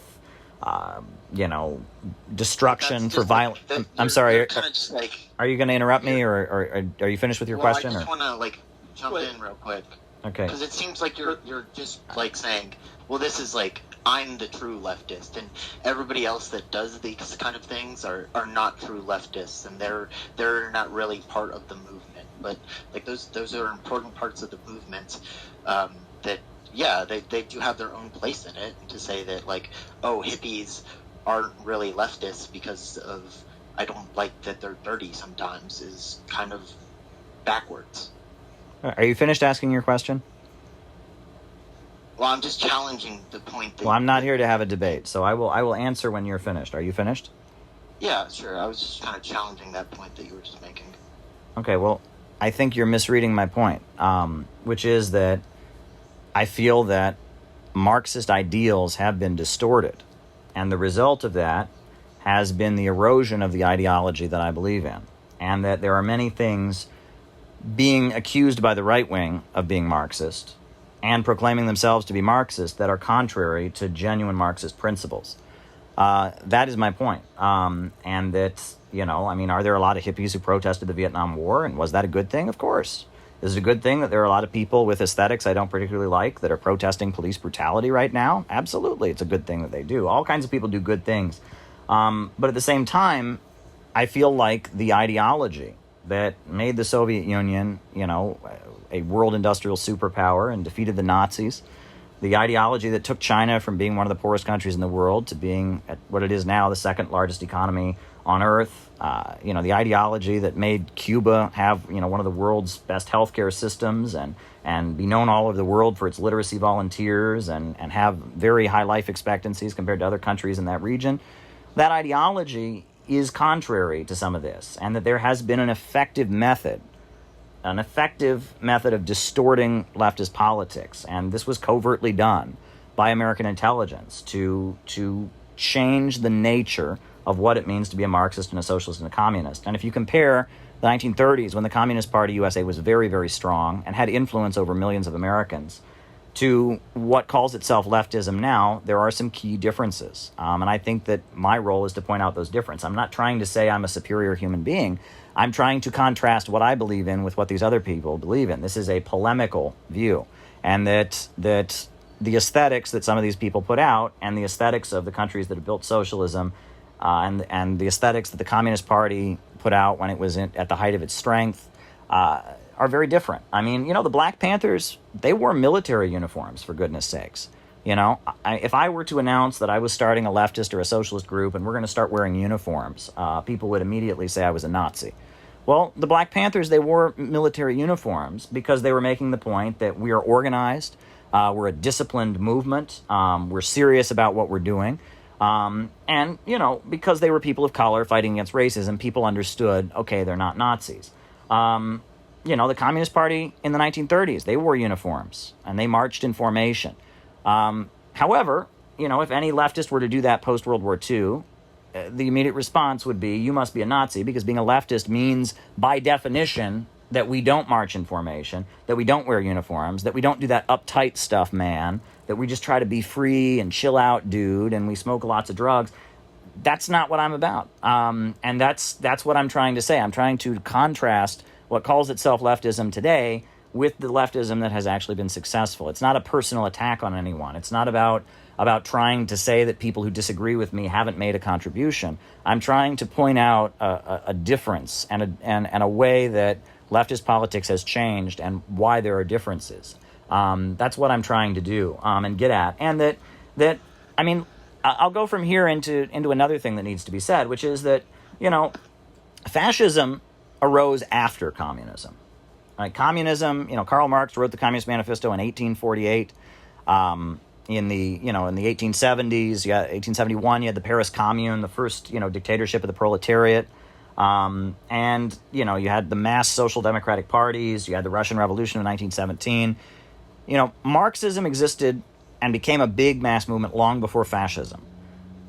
destruction for violence. I'm sorry. Kind of just like, are you going to interrupt me, or are you finished with your question? I just want to, like, jump in real quick. Okay. Because it seems like you're just, like, saying, well, this is, like, I'm the true leftist, and everybody else that does these kind of things are not true leftists, and they're not really part of the movement. But, like, those are important parts of the movement that, yeah, they do have their own place in it. And to say that, like, oh, hippies aren't really leftists because of, I don't like that they're dirty sometimes, is kind of backwards. Are you finished asking your question? Well, I'm just challenging the point that... Well, I'm not here to have a debate, so I will answer when you're finished. Are you finished? Yeah, sure. I was just kind of challenging that point that you were just making. Okay, well, I think you're misreading my point, which is that I feel that Marxist ideals have been distorted, and the result of that has been the erosion of the ideology that I believe in. and that there are many things being accused by the right wing of being Marxist and proclaiming themselves to be Marxist that are contrary to genuine Marxist principles. That is my point. And that, are there a lot of hippies who protested the Vietnam War? And was that a good thing? Of course. Is it a good thing that there are a lot of people with aesthetics I don't particularly like that are protesting police brutality right now? Absolutely. It's a good thing that they do. All kinds of people do good things. But at the same time, I feel like the ideology that made the Soviet Union, a world industrial superpower and defeated the Nazis, the ideology that took China from being one of the poorest countries in the world to being at what it is now, the second largest economy on earth, the ideology that made Cuba have, one of the world's best healthcare systems and be known all over the world for its literacy volunteers and have very high life expectancies compared to other countries in that region. That ideology is contrary to some of this, and that there has been an effective method of distorting leftist politics, and this was covertly done by American intelligence to change the nature of what it means to be a Marxist and a socialist and a communist. And if you compare the 1930s, when the Communist Party USA was very, very strong and had influence over millions of Americans, to what calls itself leftism now, there are some key differences. And I think that my role is to point out those differences. I'm not trying to say I'm a superior human being. I'm trying to contrast what I believe in with what these other people believe in. This is a polemical view. And that the aesthetics that some of these people put out and the aesthetics of the countries that have built socialism and the aesthetics that the Communist Party put out when it was at the height of its strength are very different. I mean, the Black Panthers, they wore military uniforms, for goodness sakes. If I were to announce that I was starting a leftist or a socialist group and we're going to start wearing uniforms, people would immediately say I was a Nazi. Well, the Black Panthers, they wore military uniforms because they were making the point that we are organized, we're a disciplined movement, we're serious about what we're doing. And, because they were people of color fighting against racism, people understood, okay, they're not Nazis. The Communist Party in the 1930s, they wore uniforms and they marched in formation. However, if any leftist were to do that post-World War II, the immediate response would be, you must be a Nazi, because being a leftist means, by definition, that we don't march in formation, that we don't wear uniforms, that we don't do that uptight stuff, man, that we just try to be free and chill out, dude, and we smoke lots of drugs. That's not what I'm about. And that's what I'm trying to say. I'm trying to contrast what calls itself leftism today with the leftism that has actually been successful. It's not a personal attack on anyone. It's not about trying to say that people who disagree with me haven't made a contribution. I'm trying to point out a difference and a way that leftist politics has changed and why there are differences. That's what I'm trying to do and get at. And that I'll go from here into another thing that needs to be said, which is that, fascism arose after communism. Communism, Karl Marx wrote the Communist Manifesto in 1848. In the 1870s, 1871, you had the Paris Commune, the first, dictatorship of the proletariat. And you had the mass social democratic parties. You had the Russian Revolution of 1917. Marxism existed and became a big mass movement long before fascism.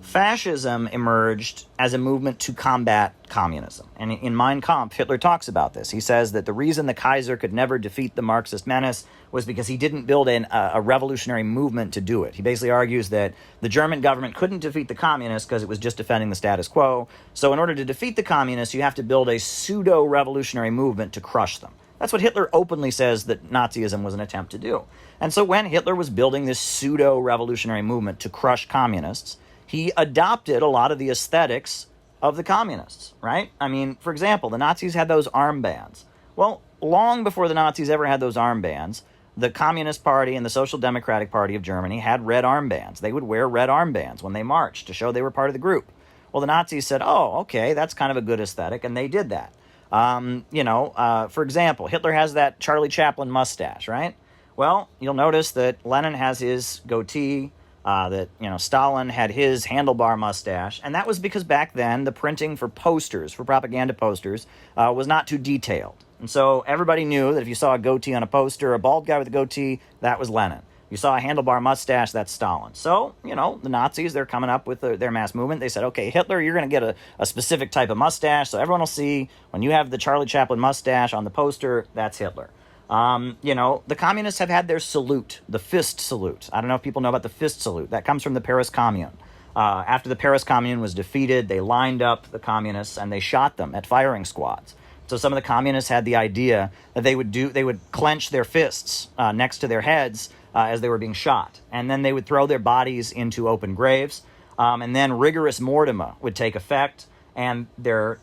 Fascism emerged as a movement to combat communism. And in Mein Kampf, Hitler talks about this. He says that the reason the Kaiser could never defeat the Marxist menace was because he didn't build a revolutionary movement to do it. He basically argues that the German government couldn't defeat the communists because it was just defending the status quo. So in order to defeat the communists, you have to build a pseudo-revolutionary movement to crush them. That's what Hitler openly says that Nazism was an attempt to do. And so when Hitler was building this pseudo-revolutionary movement to crush communists, he adopted a lot of the aesthetics of the communists, right? I mean, for example, the Nazis had those armbands. Well, long before the Nazis ever had those armbands, the Communist Party and the Social Democratic Party of Germany had red armbands. They would wear red armbands when they marched to show they were part of the group. Well, the Nazis said, oh, okay, that's kind of a good aesthetic, and they did that. For example, Hitler has that Charlie Chaplin mustache, right? Well, you'll notice that Lenin has his goatee, that Stalin had his handlebar mustache, and that was because back then the printing for posters, for propaganda posters, was not too detailed. And so everybody knew that if you saw a goatee on a poster, a bald guy with a goatee, that was Lenin. You saw a handlebar mustache, that's Stalin. So, the Nazis, they're coming up with their mass movement. They said, okay, Hitler, you're going to get a specific type of mustache, so everyone will see when you have the Charlie Chaplin mustache on the poster, that's Hitler. The communists have had their salute, the fist salute. I don't know if people know about the fist salute. That comes from the Paris Commune. After the Paris Commune was defeated, they lined up the communists and they shot them at firing squads. So some of the communists had the idea that they would clench their fists next to their heads as they were being shot. And then they would throw their bodies into open graves. And then rigorous mortima would take effect, and their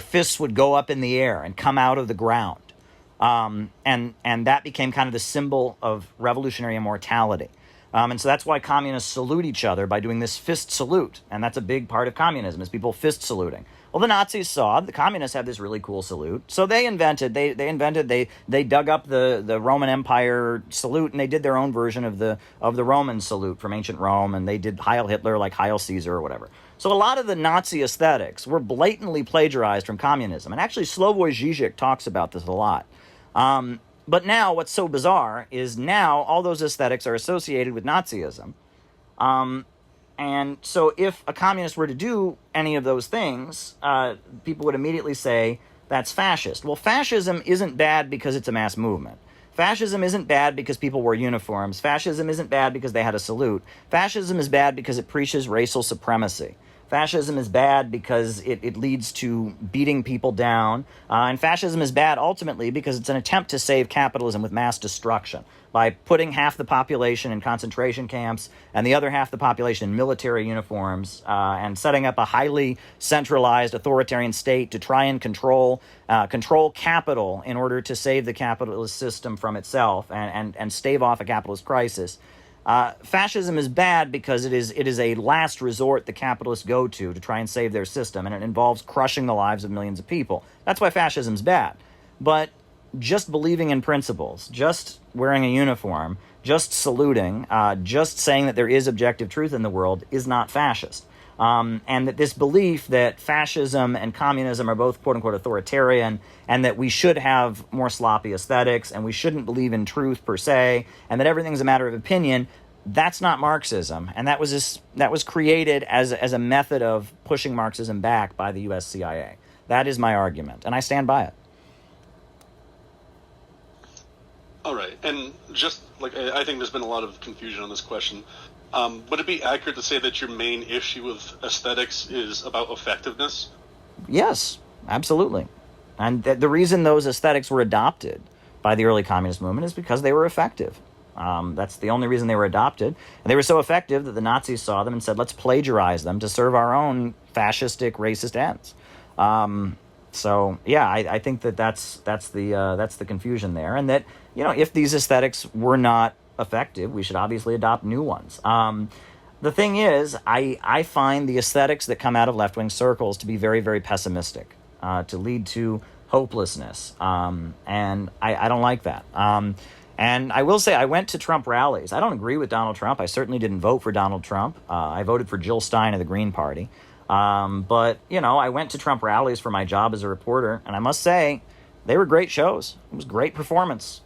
fists would go up in the air and come out of the ground. And that became kind of the symbol of revolutionary immortality. And so that's why communists salute each other by doing this fist salute. And that's a big part of communism, is people fist saluting. Well, the Nazis saw the communists have this really cool salute. So they dug up the Roman Empire salute, and they did their own version of the Roman salute from ancient Rome, and they did Heil Hitler like Heil Caesar or whatever. So a lot of the Nazi aesthetics were blatantly plagiarized from communism. And actually Slavoj Žižek talks about this a lot. But now what's so bizarre is now all those aesthetics are associated with Nazism. And so if a communist were to do any of those things, people would immediately say that's fascist. Well, fascism isn't bad because it's a mass movement. Fascism isn't bad because people wore uniforms. Fascism isn't bad because they had a salute. Fascism is bad because it preaches racial supremacy. Fascism is bad because it leads to beating people down. And fascism is bad ultimately because it's an attempt to save capitalism with mass destruction by putting half the population in concentration camps and the other half the population in military uniforms and setting up a highly centralized authoritarian state to try and control capital in order to save the capitalist system from itself and stave off a capitalist crisis. Fascism is bad because it is a last resort the capitalists go to try and save their system, and it involves crushing the lives of millions of people. That's why fascism's bad. But just believing in principles, just wearing a uniform, just saluting, just saying that there is objective truth in the world is not fascist. And that this belief that fascism and communism are both quote-unquote authoritarian, and that we should have more sloppy aesthetics, and we shouldn't believe in truth per se, and that everything's a matter of opinion, that's not Marxism. And that was created as a method of pushing Marxism back by the U.S. CIA. That is my argument, and I stand by it. All right, and just like I think there's been a lot of confusion on this question. Would it be accurate to say that your main issue with aesthetics is about effectiveness? Yes, absolutely. And the reason those aesthetics were adopted by the early communist movement is because they were effective. That's the only reason they were adopted. And they were so effective that the Nazis saw them and said, let's plagiarize them to serve our own fascistic, racist ends. I think that's the confusion there. And that, if these aesthetics were not effective, we should obviously adopt new ones. The thing is, I find the aesthetics that come out of left-wing circles to be very, very pessimistic, to lead to hopelessness, and I don't like that. And I will say, I went to Trump rallies. I don't agree with Donald Trump. I certainly didn't vote for Donald Trump. I voted for Jill Stein of the Green Party. But I went to Trump rallies for my job as a reporter, and I must say, they were great shows. It was great performance.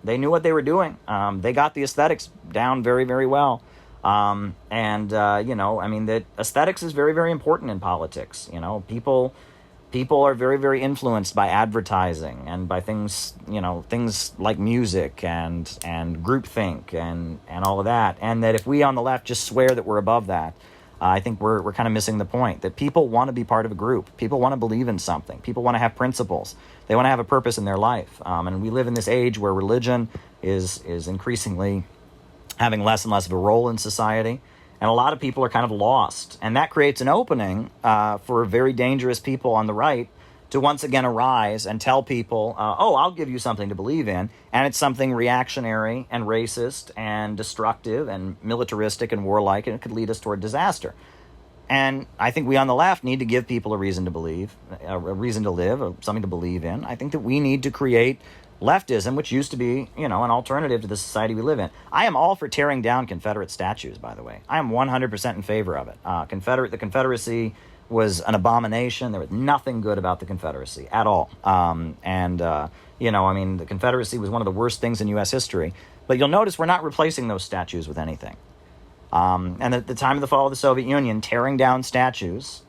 They knew what they were doing. They got the aesthetics down very, very well. That aesthetics is very, very important in politics. People are very, very influenced by advertising and by things like music and groupthink and all of that. And that if we on the left just swear that we're above that, I think we're kind of missing the point. That people want to be part of a group. People want to believe in something. People want to have principles. They want to have a purpose in their life. And we live in this age where religion is increasingly having less and less of a role in society. And a lot of people are kind of lost. And that creates an opening for very dangerous people on the right to once again arise and tell people, I'll give you something to believe in. And it's something reactionary and racist and destructive and militaristic and warlike, and it could lead us toward disaster. And I think we on the left need to give people a reason to believe, a reason to live, or something to believe in. I think that we need to create leftism, which used to be, an alternative to the society we live in. I am all for tearing down Confederate statues, by the way. I am 100% in favor of it. The Confederacy was an abomination. There was nothing good about the Confederacy at all. The Confederacy was one of the worst things in U.S. history. But you'll notice we're not replacing those statues with anything. And at the time of the fall of the Soviet Union, tearing down statues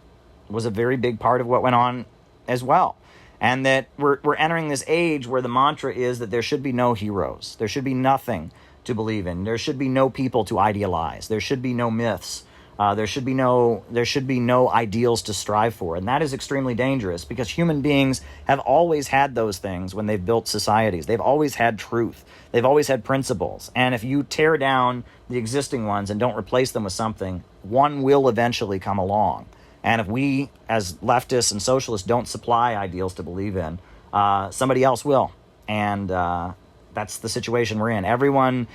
was a very big part of what went on as well. And that we're entering this age where the mantra is that there should be no heroes. There should be nothing to believe in. There should be no people to idealize. There should be no myths. There should be no ideals to strive for. And that is extremely dangerous because human beings have always had those things when they've built societies. They've always had truth. They've always had principles. And if you tear down the existing ones and don't replace them with something, one will eventually come along. And if we, as leftists and socialists, don't supply ideals to believe in, somebody else will. And that's the situation we're in. Everyone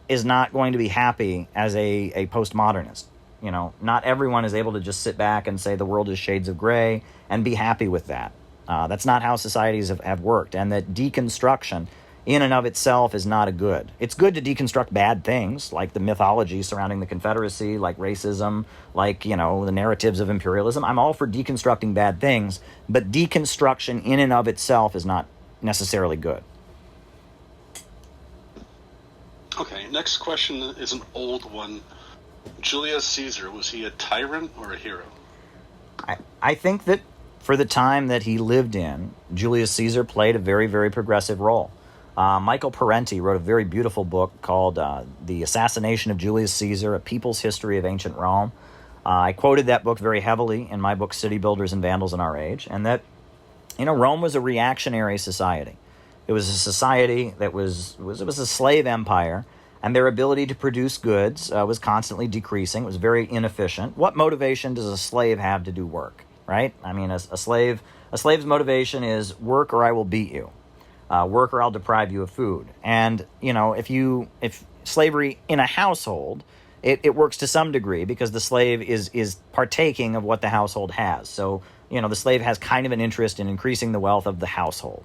is not going to be happy as a postmodernist. You know, not everyone is able to just sit back and say the world is shades of gray and be happy with that. That's not how societies have worked. And that deconstruction in and of itself is not a good. It's good to deconstruct bad things, like the mythology surrounding the Confederacy, like racism, like, you know, the narratives of imperialism. I'm all for deconstructing bad things, but deconstruction in and of itself is not necessarily good. Okay, next question is an old one. Julius Caesar, was he a tyrant or a hero? I think that for the time that he lived in, Julius Caesar played a very, very progressive role. Michael Parenti wrote a very beautiful book called The Assassination of Julius Caesar, A People's History of Ancient Rome. I quoted that book very heavily in my book, City Builders and Vandals in Our Age, and that, you know, Rome was a reactionary society. It was a society that was a slave empire, and their ability to produce goods was constantly decreasing. It was very inefficient. What motivation does a slave have to do work, right? I mean, a slave's motivation is work or I will beat you. Work or I'll deprive you of food. And, you know, if slavery in a household, it works to some degree because the slave is partaking of what the household has. So, you know, the slave has kind of an interest in increasing the wealth of the household.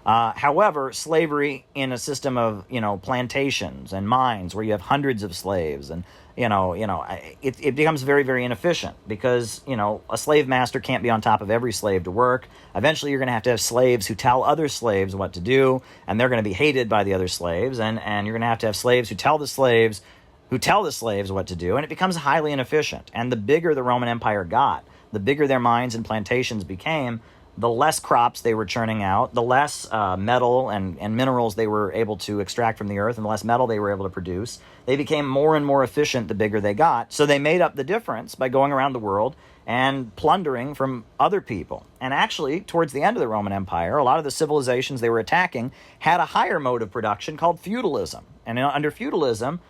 However, slavery in a system of, you know, plantations and mines where you have hundreds of slaves and, it becomes very, very inefficient because, you know, a slave master can't be on top of every slave to work. Eventually, you're going to have slaves who tell other slaves what to do, and they're going to be hated by the other slaves, and you're going to have slaves who tell the slaves what to do, and it becomes highly inefficient. And the bigger the Roman Empire got, the bigger their mines and plantations became, the less crops they were churning out, the less metal and minerals they were able to extract from the earth, and the less metal they were able to produce. They became more and more efficient the bigger they got. So they made up the difference by going around the world and plundering from other people. And actually, towards the end of the Roman Empire, a lot of the civilizations they were attacking had a higher mode of production called feudalism. And under feudalism,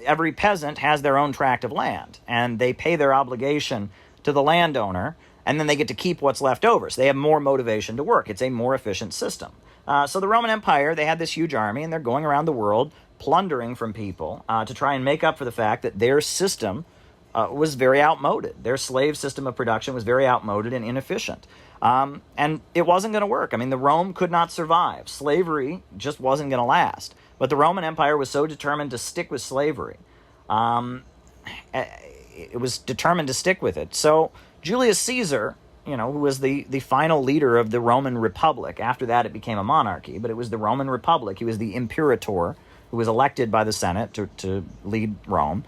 every peasant has their own tract of land, and they pay their obligation to the landowner, and then they get to keep what's left over. So they have more motivation to work. It's a more efficient system. So the Roman Empire, they had this huge army, and they're going around the world plundering from people to try and make up for the fact that their system was very outmoded. Their slave system of production was very outmoded and inefficient. And it wasn't going to work. I mean, the Rome could not survive. Slavery just wasn't going to last. But the Roman Empire was so determined to stick with slavery. It was determined to stick with it. So Julius Caesar, you know, who was the final leader of the Roman Republic. After that, it became a monarchy, but it was the Roman Republic. He was the imperator who was elected by the Senate to lead Rome.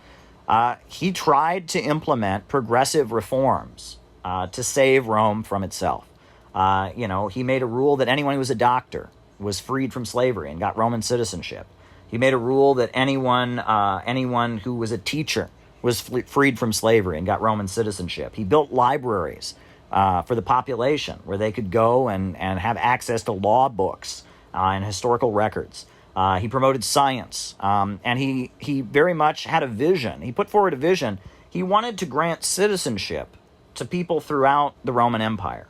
He tried to implement progressive reforms to save Rome from itself. He made a rule that anyone who was a doctor was freed from slavery and got Roman citizenship. He made a rule that anyone who was a teacher was freed from slavery and got Roman citizenship. He built libraries for the population where they could go and have access to law books and historical records. He promoted science, and he very much had a vision. He put forward a vision. He wanted to grant citizenship to people throughout the Roman Empire.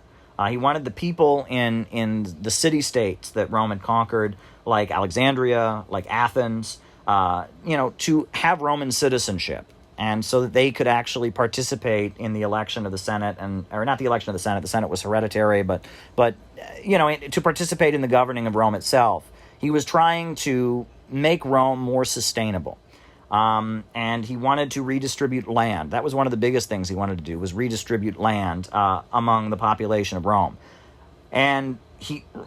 He wanted the people in the city-states that Rome had conquered, like Alexandria, like Athens, to have Roman citizenship. And so that they could actually participate in the election of the Senate, or not the election of the Senate was hereditary, but to participate in the governing of Rome itself. He was trying to make Rome more sustainable. And he wanted to redistribute land. That was one of the biggest things he wanted to do, was redistribute land among the population of Rome. And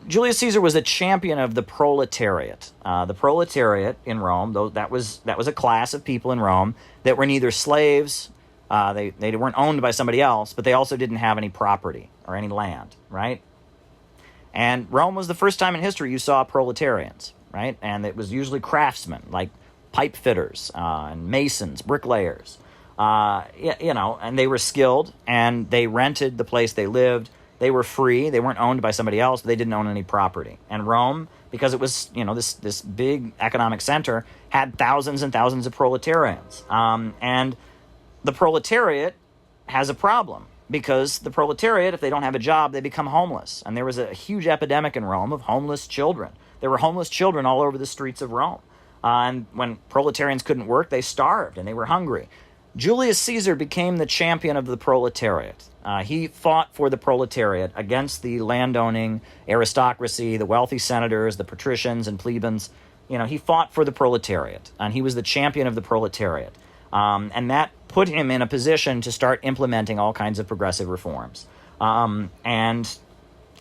Julius Caesar was a champion of the proletariat. The proletariat in Rome, though, that was a class of people in Rome that were neither slaves, they weren't owned by somebody else, but they also didn't have any property or any land, right? And Rome was the first time in history you saw proletarians, right? And it was usually craftsmen, like pipe fitters and masons, bricklayers, and they were skilled, and they rented the place they lived. They were free. They weren't owned by somebody else. They didn't own any property. And Rome, because it was, this big economic center, had thousands and thousands of proletarians. And the proletariat has a problem, because the proletariat, if they don't have a job, they become homeless. And there was a huge epidemic in Rome of homeless children. There were homeless children all over the streets of Rome. And when proletarians couldn't work, they starved and they were hungry. Julius Caesar became the champion of the proletariat. He fought for the proletariat against the landowning aristocracy, the wealthy senators, the patricians and plebeians. He fought for the proletariat, and he was the champion of the proletariat. And that put him in a position to start implementing all kinds of progressive reforms. And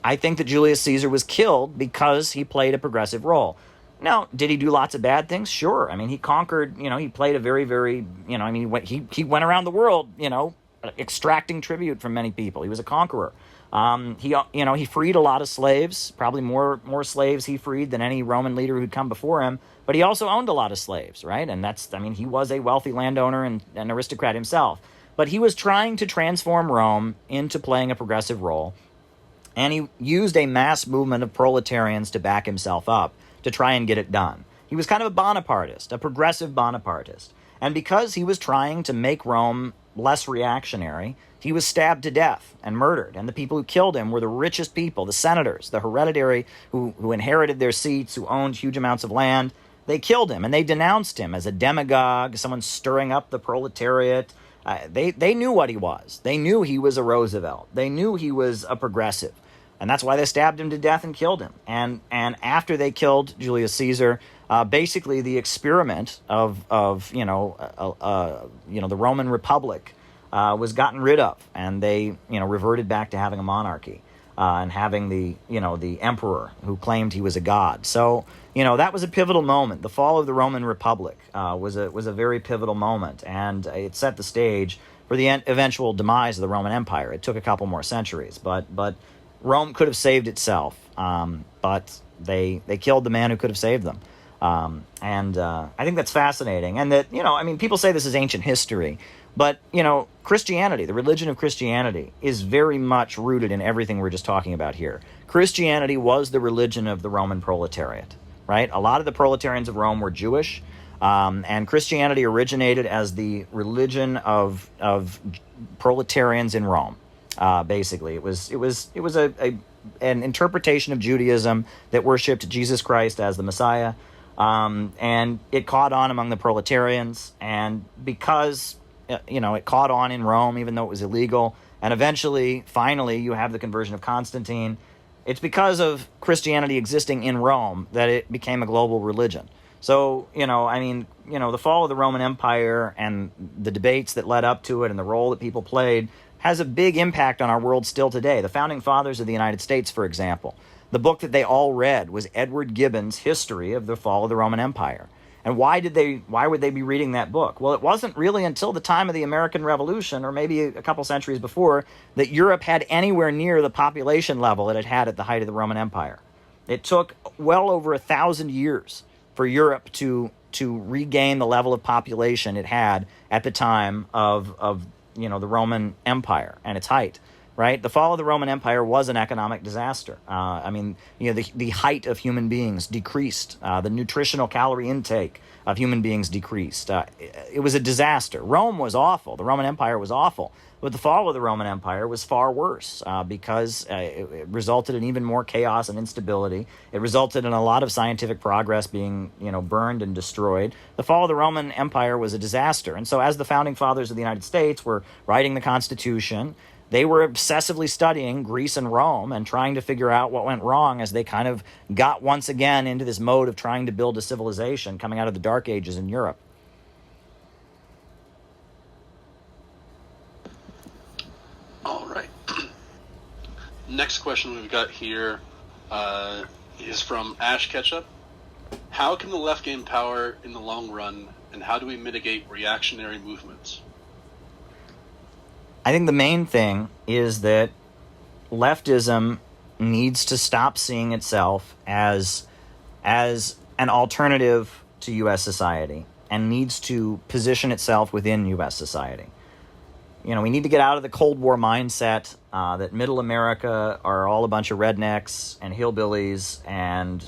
I think that Julius Caesar was killed because he played a progressive role. Now, did he do lots of bad things? Sure. I mean, he conquered, he played a very, very, he went around the world, extracting tribute from many people. He was a conqueror. He freed a lot of slaves, probably more slaves he freed than any Roman leader who'd come before him. But he also owned a lot of slaves, right? And he was a wealthy landowner and an aristocrat himself. But he was trying to transform Rome into playing a progressive role. And he used a mass movement of proletarians to back himself up to try and get it done. He was kind of a Bonapartist, a progressive Bonapartist. And because he was trying to make Rome less reactionary, he was stabbed to death and murdered. And the people who killed him were the richest people, the senators, the hereditary who inherited their seats, who owned huge amounts of land. They killed him, and they denounced him as a demagogue, someone stirring up the proletariat. They knew what he was. They knew he was a Roosevelt. They knew he was a progressive. And that's why they stabbed him to death and killed him. And after they killed Julius Caesar, basically the experiment of the Roman Republic was gotten rid of, and they reverted back to having a monarchy and having the emperor who claimed he was a god. So that was a pivotal moment. The fall of the Roman Republic was a very pivotal moment, and it set the stage for the eventual demise of the Roman Empire. It took a couple more centuries, but Rome could have saved itself, but they killed the man who could have saved them. And I think that's fascinating. And that, people say this is ancient history, but, Christianity, the religion of Christianity, is very much rooted in everything we're just talking about here. Christianity was the religion of the Roman proletariat, right? A lot of the proletarians of Rome were Jewish, and Christianity originated as the religion of proletarians in Rome. Basically, it was an interpretation of Judaism that worshipped Jesus Christ as the Messiah, and it caught on among the proletarians. And because it caught on in Rome, even though it was illegal, and finally, you have the conversion of Constantine. It's because of Christianity existing in Rome that it became a global religion. So, the fall of the Roman Empire and the debates that led up to it and the role that people played has a big impact on our world still today. The Founding Fathers of the United States, for example, the book that they all read was Edward Gibbon's History of the Fall of the Roman Empire. And why would they be reading that book? Well, it wasn't really until the time of the American Revolution, or maybe a couple centuries before, that Europe had anywhere near the population level it had had at the height of the Roman Empire. It took well over 1,000 years for Europe to regain the level of population it had at the time of the Roman Empire and its height, right? The fall of the Roman Empire was an economic disaster. The height of human beings decreased. The nutritional calorie intake of human beings decreased. It was a disaster. Rome was awful. The Roman Empire was awful. But the fall of the Roman Empire was far worse because it resulted in even more chaos and instability. It resulted in a lot of scientific progress being, burned and destroyed. The fall of the Roman Empire was a disaster. And so as the Founding Fathers of the United States were writing the Constitution, they were obsessively studying Greece and Rome and trying to figure out what went wrong as they kind of got once again into this mode of trying to build a civilization coming out of the Dark Ages in Europe. All right. Next question we've got here is from Ash Ketchup. How can the left gain power in the long run, and how do we mitigate reactionary movements? I think the main thing is that leftism needs to stop seeing itself as an alternative to U.S. society and needs to position itself within U.S. society. You know, we need to get out of the Cold War mindset that middle America are all a bunch of rednecks and hillbillies, and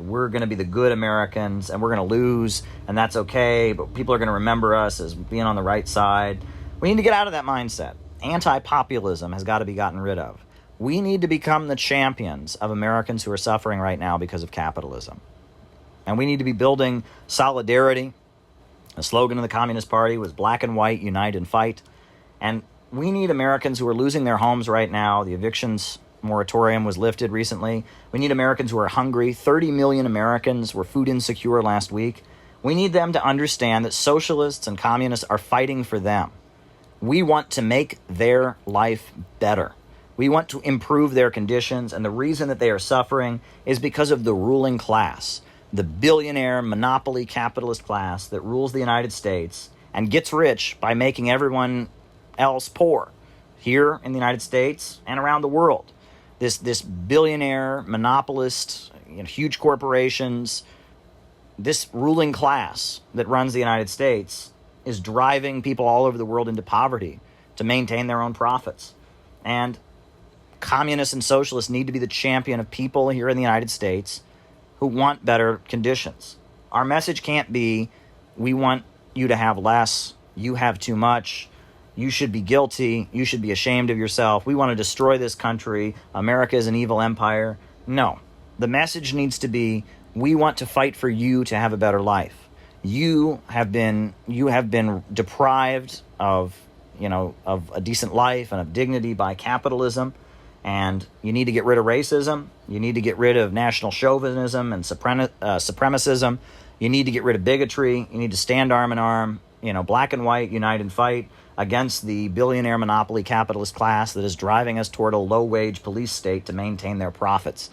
we're going to be the good Americans, and we're going to lose, and that's okay, but people are going to remember us as being on the right side. We need to get out of that mindset. Anti-populism has got to be gotten rid of. We need to become the champions of Americans who are suffering right now because of capitalism. And we need to be building solidarity. The slogan of the Communist Party was black and white, unite and fight. And we need Americans who are losing their homes right now. The evictions moratorium was lifted recently. We need Americans who are hungry. 30 million Americans were food insecure last week. We need them to understand that socialists and communists are fighting for them. We want to make their life better. We want to improve their conditions, and the reason that they are suffering is because of the ruling class, the billionaire monopoly capitalist class that rules the United States and gets rich by making everyone else poor here in the United States and around the world. This billionaire monopolist, huge corporations, this ruling class that runs the United States is driving people all over the world into poverty to maintain their own profits. And communists and socialists need to be the champion of people here in the United States who want better conditions. Our message can't be, we want you to have less, you have too much, you should be guilty, you should be ashamed of yourself, we want to destroy this country, America is an evil empire. No. The message needs to be, we want to fight for you to have a better life. You have been deprived of a decent life and of dignity by capitalism, and you need to get rid of racism. You need to get rid of national chauvinism and supremacism. You need to get rid of bigotry. You need to stand arm in arm, black and white, unite and fight against the billionaire monopoly capitalist class that is driving us toward a low-wage police state to maintain their profits.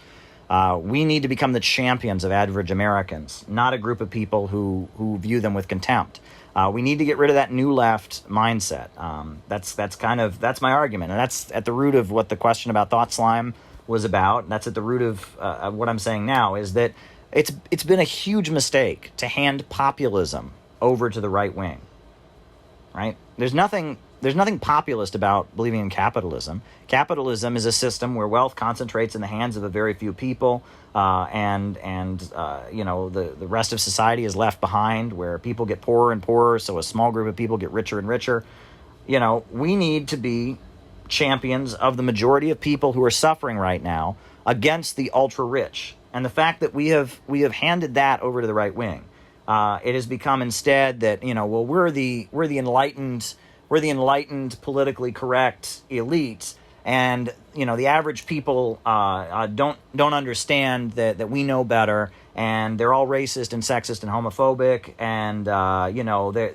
We need to become the champions of average Americans, not a group of people who view them with contempt. We need to get rid of that new left mindset. That's my argument, and that's at the root of what the question about thought slime was about. That's at the root of what I'm saying now, is that it's been a huge mistake to hand populism over to the right wing. Right? There's nothing populist about believing in capitalism. Capitalism is a system where wealth concentrates in the hands of a very few people, and the rest of society is left behind, where people get poorer and poorer, so a small group of people get richer and richer. We need to be champions of the majority of people who are suffering right now against the ultra-rich. And the fact that we have handed that over to the right wing, it has become instead that we're the enlightened, politically correct elite, and the average people don't understand that we know better, and they're all racist and sexist and homophobic, and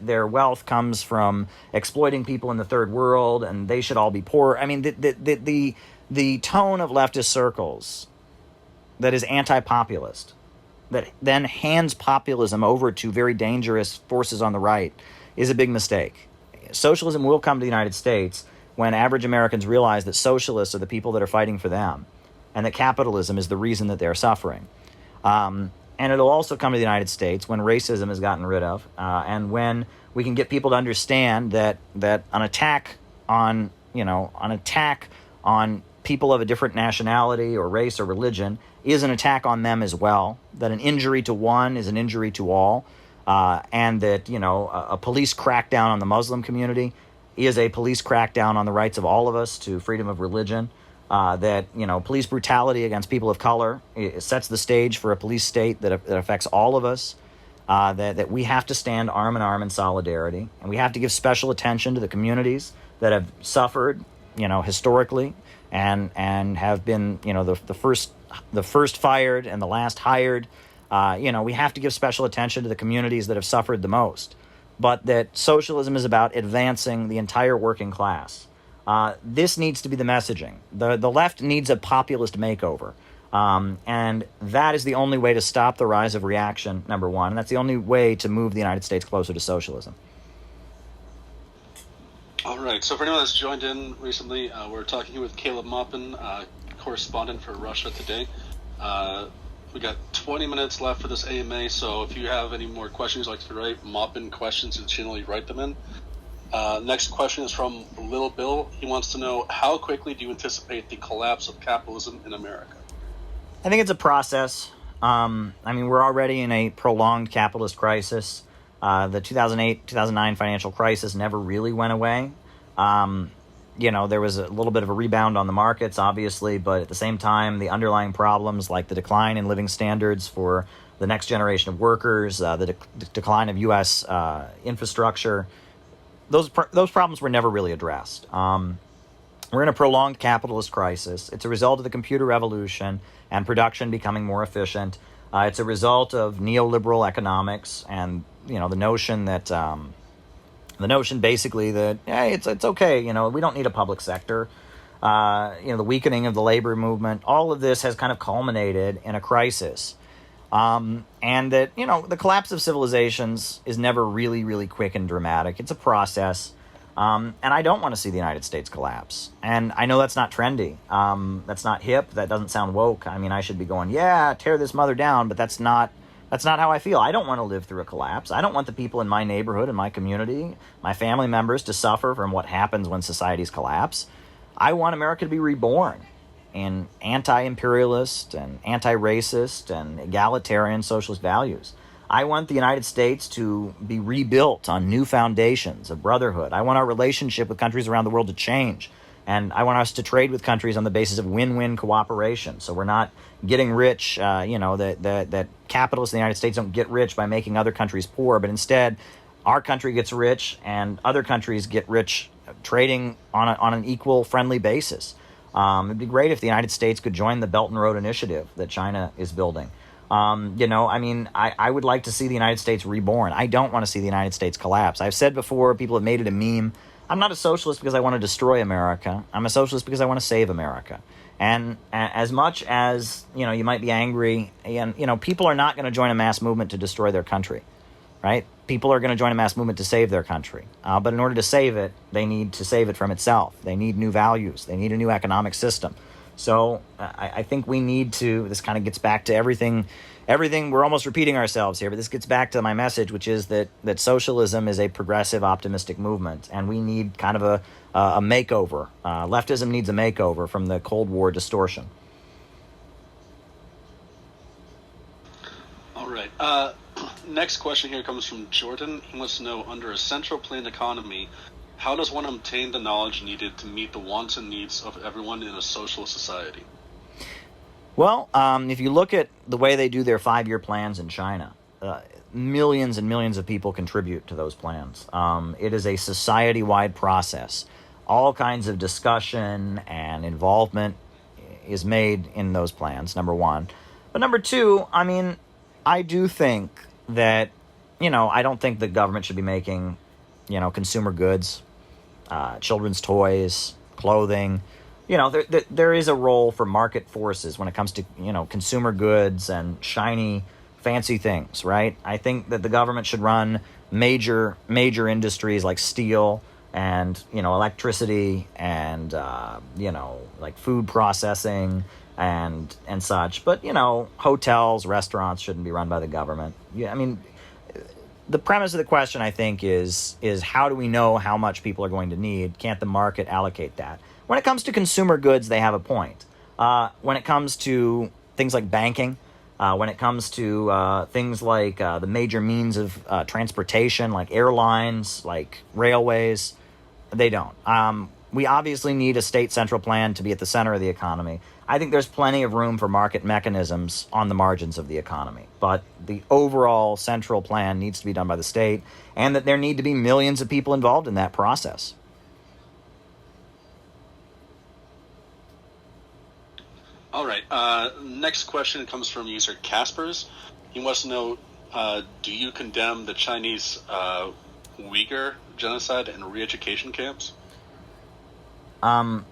their wealth comes from exploiting people in the third world, and they should all be poor. I mean, the tone of leftist circles that is anti-populist, that then hands populism over to very dangerous forces on the right, is a big mistake. Socialism will come to the United States when average Americans realize that socialists are the people that are fighting for them, and that capitalism is the reason that they're suffering. And it'll also come to the United States when racism is gotten rid of, and when we can get people to understand that an attack on people of a different nationality or race or religion is an attack on them as well, that an injury to one is an injury to all, and that a police crackdown on the Muslim community is a police crackdown on the rights of all of us to freedom of religion, that police brutality against people of color, it sets the stage for a police state that affects all of us, that we have to stand arm in arm in solidarity, and we have to give special attention to the communities that have suffered historically, and have been the first fired and the last hired. We have to give special attention to the communities that have suffered the most. But that socialism is about advancing the entire working class. This needs to be the messaging. The left needs a populist makeover. And that is the only way to stop the rise of reaction, number one. And that's the only way to move the United States closer to socialism. All right. So for anyone that's joined in recently, we're talking here with Caleb Maupin, correspondent for Russia Today. We got 20 minutes left for this AMA, so if you have any more questions you'd like to write, Maupin questions, and generally write them in. Next question is from Little Bill. He wants to know, how quickly do you anticipate the collapse of capitalism in America? I think it's a process. We're already in a prolonged capitalist crisis. The 2008-2009 financial crisis never really went away. There was a little bit of a rebound on the markets, obviously, but at the same time, the underlying problems like the decline in living standards for the next generation of workers, the decline of U.S. Infrastructure, those problems were never really addressed. We're in a prolonged capitalist crisis. It's a result of the computer revolution and production becoming more efficient. It's a result of neoliberal economics and the notion basically that hey, it's okay. We don't need a public sector. The weakening of the labor movement. All of this has kind of culminated in a crisis, and that the collapse of civilizations is never really, really quick and dramatic. It's a process. And I don't want to see the United States collapse. And I know that's not trendy. That's not hip. That doesn't sound woke. I should be going, yeah, tear this mother down. But that's not how I feel. I don't want to live through a collapse. I don't want the people in my neighborhood and my community, my family members, to suffer from what happens when societies collapse. I want America to be reborn in anti-imperialist and anti-racist and egalitarian socialist values. I want the United States to be rebuilt on new foundations of brotherhood. I want our relationship with countries around the world to change. And I want us to trade with countries on the basis of win-win cooperation. So we're not getting rich, that capitalists in the United States don't get rich by making other countries poor, but instead our country gets rich and other countries get rich trading on an equal, friendly basis. It'd be great if the United States could join the Belt and Road Initiative that China is building. I would like to see the United States reborn. I don't want to see the United States collapse. I've said before, people have made it a meme. I'm not a socialist because I want to destroy America. I'm a socialist because I want to save America. And as much as, you might be angry, and, people are not going to join a mass movement to destroy their country, right? People are going to join a mass movement to save their country. But in order to save it, they need to save it from itself. They need new values. They need a new economic system. So I think we need to, this kind of gets back to everything, we're almost repeating ourselves here, but this gets back to my message, which is that socialism is a progressive, optimistic movement, and we need kind of a makeover. Leftism needs a makeover from the Cold War distortion. All right. Next question here comes from Jordan. He wants to know, under a central planned economy, how does one obtain the knowledge needed to meet the wants and needs of everyone in a socialist society? Well, if you look at the way they do their 5-year plans in China, millions and millions of people contribute to those plans. It is a society-wide process. All kinds of discussion and involvement is made in those plans, number one. But number two, I do think that, I don't think the government should be making, consumer goods, children's toys, clothing. There is a role for market forces when it comes to, consumer goods and shiny, fancy things, right? I think that the government should run major industries like steel and, electricity and, like food processing and such. But, hotels, restaurants shouldn't be run by the government. The premise of the question, I think, is how do we know how much people are going to need? Can't the market allocate that? When it comes to consumer goods, they have a point. When it comes to things like banking, when it comes to things like the major means of transportation, like airlines, like railways, they don't. We obviously need a state central plan to be at the center of the economy. I think there's plenty of room for market mechanisms on the margins of the economy. But the overall central plan needs to be done by the state, and that there need to be millions of people involved in that process. All right. Next question comes from user Caspers. He wants to know, do you condemn the Chinese Uyghur genocide and re-education camps? I'm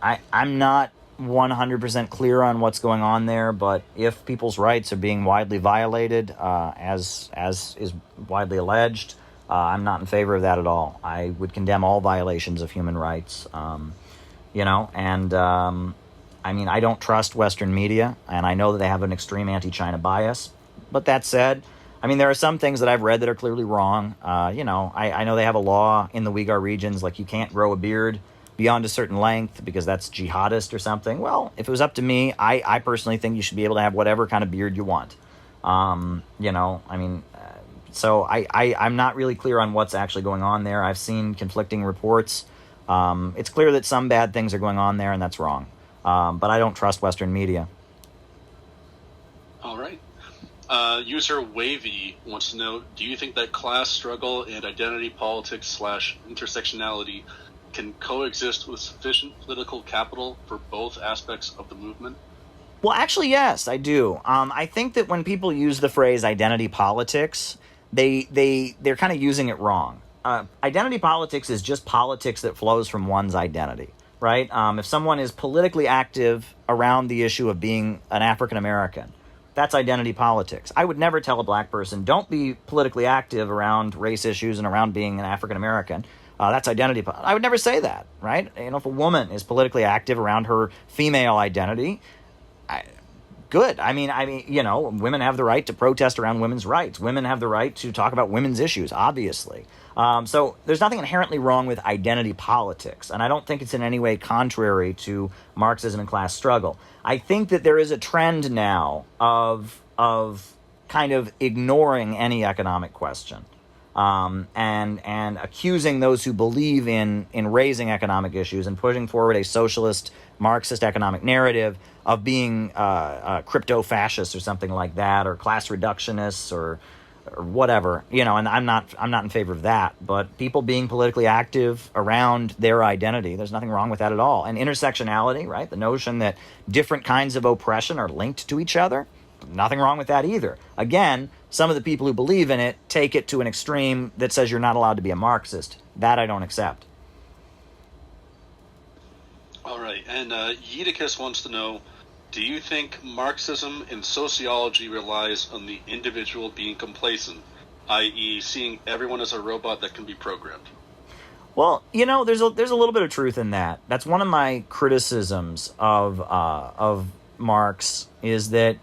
not 100% clear on what's going on there, but if people's rights are being widely violated, as is widely alleged, I'm not in favor of that at all. I would condemn all violations of human rights, and I mean, I don't trust Western media, and I know that they have an extreme anti-China bias. But that said, I mean, there are some things that I've read that are clearly wrong. I know they have a law in the Uyghur regions, like you can't grow a beard beyond a certain length because that's jihadist or something. Well, if it was up to me, I personally think you should be able to have whatever kind of beard you want. So I'm not really clear on what's actually going on there. I've seen conflicting reports. It's clear that some bad things are going on there, and that's wrong. But I don't trust Western media. All right. User Wavy wants to know, do you think that class struggle and identity politics / intersectionality can coexist with sufficient political capital for both aspects of the movement? Well, actually, yes, I do. I think that when people use the phrase identity politics, they're kind of using it wrong. Identity politics is just politics that flows from one's identity, right? If someone is politically active around the issue of being an African American, that's identity politics. I would never tell a black person, don't be politically active around race issues and around being an African American. That's identity. I would never say that, right? If a woman is politically active around her female identity, good. I mean, women have the right to protest around women's rights. Women have the right to talk about women's issues, obviously. So there's nothing inherently wrong with identity politics, and I don't think it's in any way contrary to Marxism and class struggle. I think that there is a trend now of kind of ignoring any economic question. And accusing those who believe in raising economic issues and pushing forward a socialist Marxist economic narrative of being crypto-fascists or something like that, or class reductionists or whatever, and I'm not in favor of that. But people being politically active around their identity, there's nothing wrong with that at all. And intersectionality, right? The notion that different kinds of oppression are linked to each other, nothing wrong with that either. Again, some of the people who believe in it take it to an extreme that says you're not allowed to be a Marxist. That I don't accept. All right, and Yedicus wants to know, do you think Marxism and sociology relies on the individual being complacent, i.e. seeing everyone as a robot that can be programmed? Well, there's a little bit of truth in that. That's one of my criticisms of Marx, is that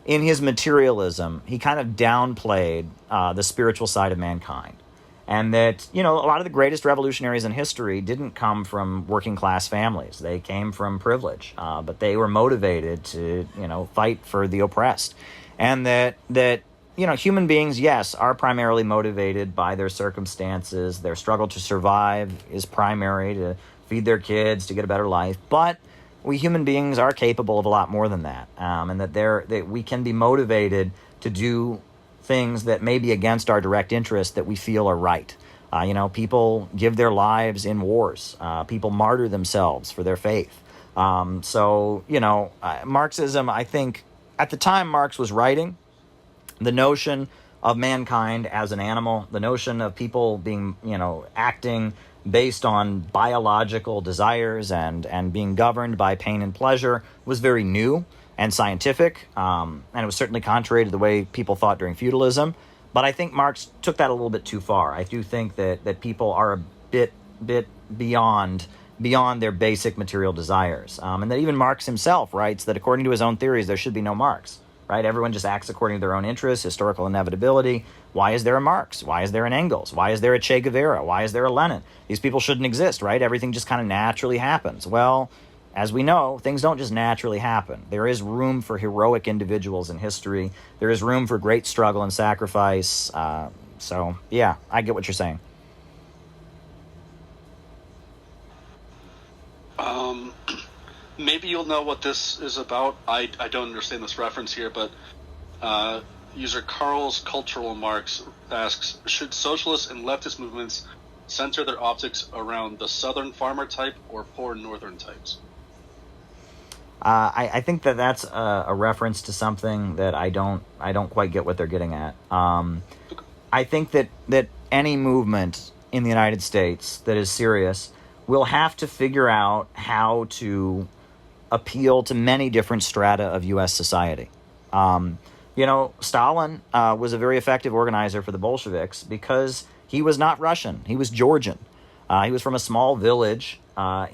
in his materialism, he kind of downplayed the spiritual side of mankind. And that, a lot of the greatest revolutionaries in history didn't come from working class families. They came from privilege, but they were motivated to, fight for the oppressed. And that human beings, yes, are primarily motivated by their circumstances. Their struggle to survive is primary, to feed their kids, to get a better life. But we human beings are capable of a lot more than that, and that we can be motivated to do things that may be against our direct interest that we feel are right. People give their lives in wars. People martyr themselves for their faith. Marxism, I think, at the time Marx was writing, the notion of mankind as an animal, the notion of people being, acting based on biological desires and being governed by pain and pleasure was very new and scientific, and it was certainly contrary to the way people thought during feudalism. But I think Marx took that a little bit too far. I do think that people are a bit beyond their basic material desires, and that even Marx himself writes that according to his own theories, there should be no Marx. Right? Everyone just acts according to their own interests, historical inevitability. Why is there a Marx? Why is there an Engels? Why is there a Che Guevara? Why is there a Lenin? These people shouldn't exist, right? Everything just kind of naturally happens. Well, as we know, things don't just naturally happen. There is room for heroic individuals in history. There is room for great struggle and sacrifice. So, yeah, I get what you're saying. Maybe you'll know what this is about. I don't understand this reference here, but user Carl's Cultural Marx asks, should socialist and leftist movements center their optics around the southern farmer type or poor northern types? I think that's a reference to something that I don't quite get what they're getting at. I think that any movement in the United States that is serious we'll have to figure out how to appeal to many different strata of U.S. society. Stalin was a very effective organizer for the Bolsheviks because he was not Russian. He was Georgian. He was from a small village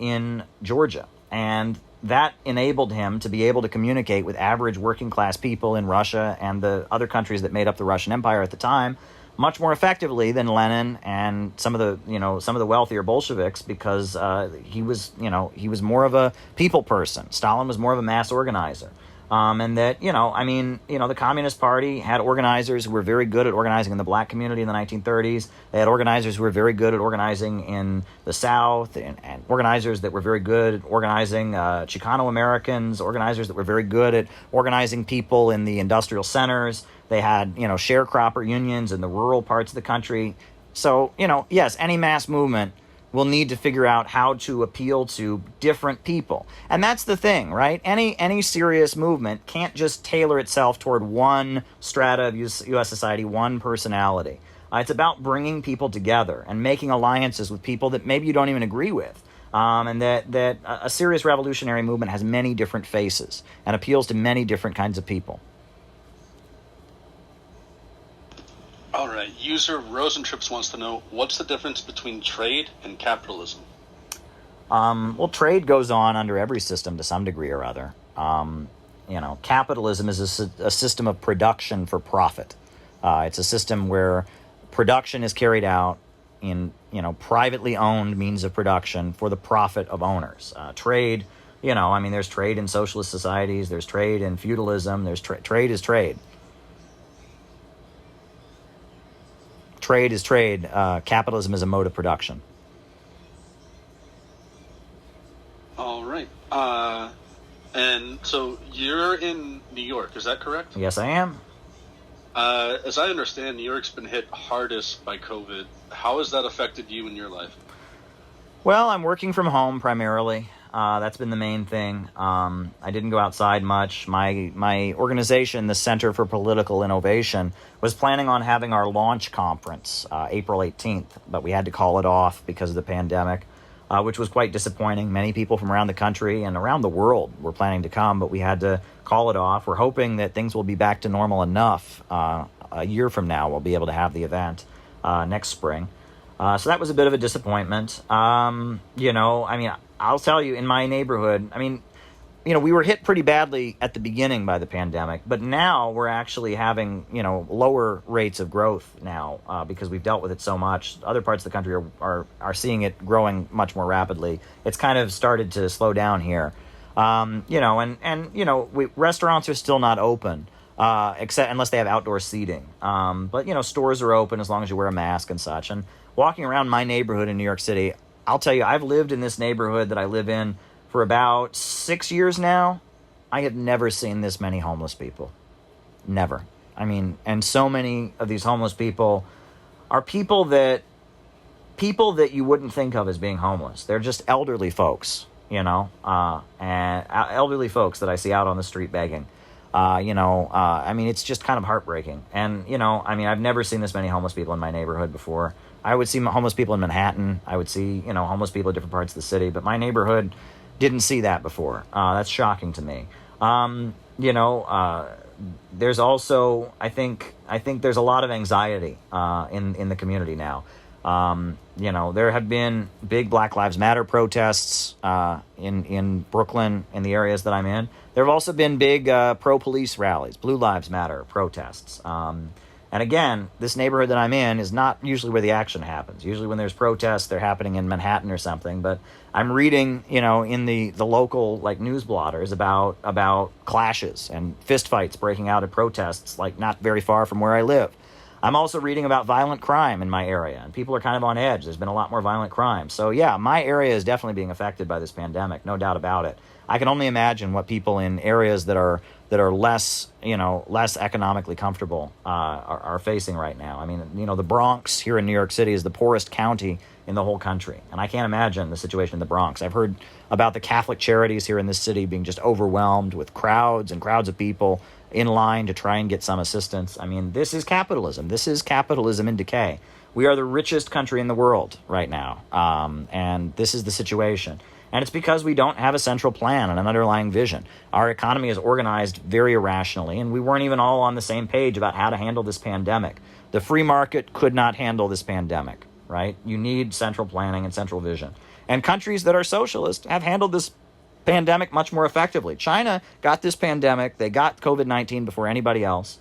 in Georgia. And that enabled him to be able to communicate with average working class people in Russia and the other countries that made up the Russian Empire at the time much more effectively than Lenin and some of the wealthier Bolsheviks, because he was more of a people person. Stalin was more of a mass organizer. And that, the Communist Party had organizers who were very good at organizing in the black community in the 1930s. They had organizers who were very good at organizing in the South, and organizers that were very good at organizing Chicano-Americans, organizers that were very good at organizing people in the industrial centers. They had, sharecropper unions in the rural parts of the country. So, yes, any mass movement will need to figure out how to appeal to different people. And that's the thing, right? Any serious movement can't just tailor itself toward one strata of U.S. society, one personality. It's about bringing people together and making alliances with people that maybe you don't even agree with. And that a serious revolutionary movement has many different faces and appeals to many different kinds of people. All right. User Rosentrips wants to know, what's the difference between trade and capitalism? Well, trade goes on under every system to some degree or other. Capitalism is a system of production for profit. It's a system where production is carried out in, privately owned means of production for the profit of owners. Trade, there's trade in socialist societies, there's trade in feudalism, there's trade is trade. Trade is trade. Capitalism is a mode of production. All right. And so you're in New York, is that correct? Yes, I am. As I understand, New York's been hit hardest by COVID. How has that affected you in your life? Well, I'm working from home primarily. That's been the main thing. I didn't go outside much. My organization, the Center for Political Innovation, was planning on having our launch conference April 18th, but we had to call it off because of the pandemic, which was quite disappointing. Many people from around the country and around the world were planning to come, but we had to call it off. We're hoping that things will be back to normal enough. A year from now, we'll be able to have the event next spring. So that was a bit of a disappointment. I'll tell you, in my neighborhood, we were hit pretty badly at the beginning by the pandemic, but now we're actually having, lower rates of growth now because we've dealt with it so much. Other parts of the country are seeing it growing much more rapidly. It's kind of started to slow down here. Restaurants are still not open, except unless they have outdoor seating. But stores are open as long as you wear a mask and such. And walking around my neighborhood in New York City, I'll tell you, I've lived in this neighborhood that I live in for about 6 years now. I have never seen this many homeless people. Never. And so many of these homeless people are people that you wouldn't think of as being homeless. They're just elderly folks, and elderly folks that I see out on the street begging. It's just kind of heartbreaking. And, I've never seen this many homeless people in my neighborhood before. I would see homeless people in Manhattan. I would see, homeless people in different parts of the city. But my neighborhood didn't see that before. That's shocking to me. There's also, I think there's a lot of anxiety in the community now. There have been big Black Lives Matter protests in Brooklyn, in the areas that I'm in. There have also been big pro-police rallies, Blue Lives Matter protests. And again, this neighborhood that I'm in is not usually where the action happens. Usually when there's protests, they're happening in Manhattan or something. But I'm reading, in the local news blotters about clashes and fistfights breaking out at protests, not very far from where I live. I'm also reading about violent crime in my area, and people are kind of on edge. There's been a lot more violent crime. So yeah, my area is definitely being affected by this pandemic, no doubt about it. I can only imagine what people in areas that are less economically comfortable are facing right now. The Bronx here in New York City is the poorest county in the whole country, and I can't imagine the situation in the Bronx. I've heard about the Catholic charities here in this city being just overwhelmed with crowds and crowds of people in line to try and get some assistance. This is capitalism. This is capitalism in decay. We are the richest country in the world right now, and this is the situation. And it's because we don't have a central plan and an underlying vision. Our economy is organized very irrationally, and we weren't even all on the same page about how to handle this pandemic. The free market could not handle this pandemic, right? You need central planning and central vision. And countries that are socialist have handled this pandemic much more effectively. China got this pandemic. They got COVID-19 before anybody else.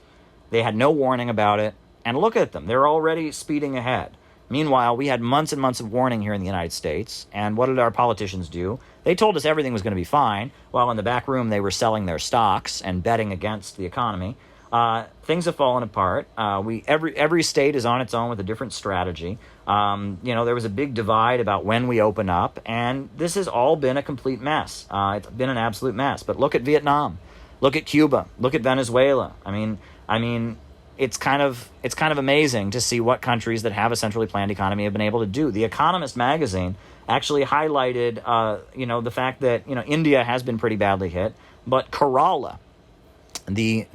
They had no warning about it. And look at them. They're already speeding ahead. Meanwhile, we had months and months of warning here in the United States. And what did our politicians do? They told us everything was going to be fine, while in the back room they were selling their stocks and betting against the economy. Things have fallen apart. Every state is on its own with a different strategy. There was a big divide about when we open up, and this has all been a complete mess. It's been an absolute mess. But look at Vietnam, look at Cuba, look at Venezuela. I mean, it's kind of amazing to see what countries that have a centrally planned economy have been able to do. The Economist magazine actually highlighted, the fact that India has been pretty badly hit, but Kerala, the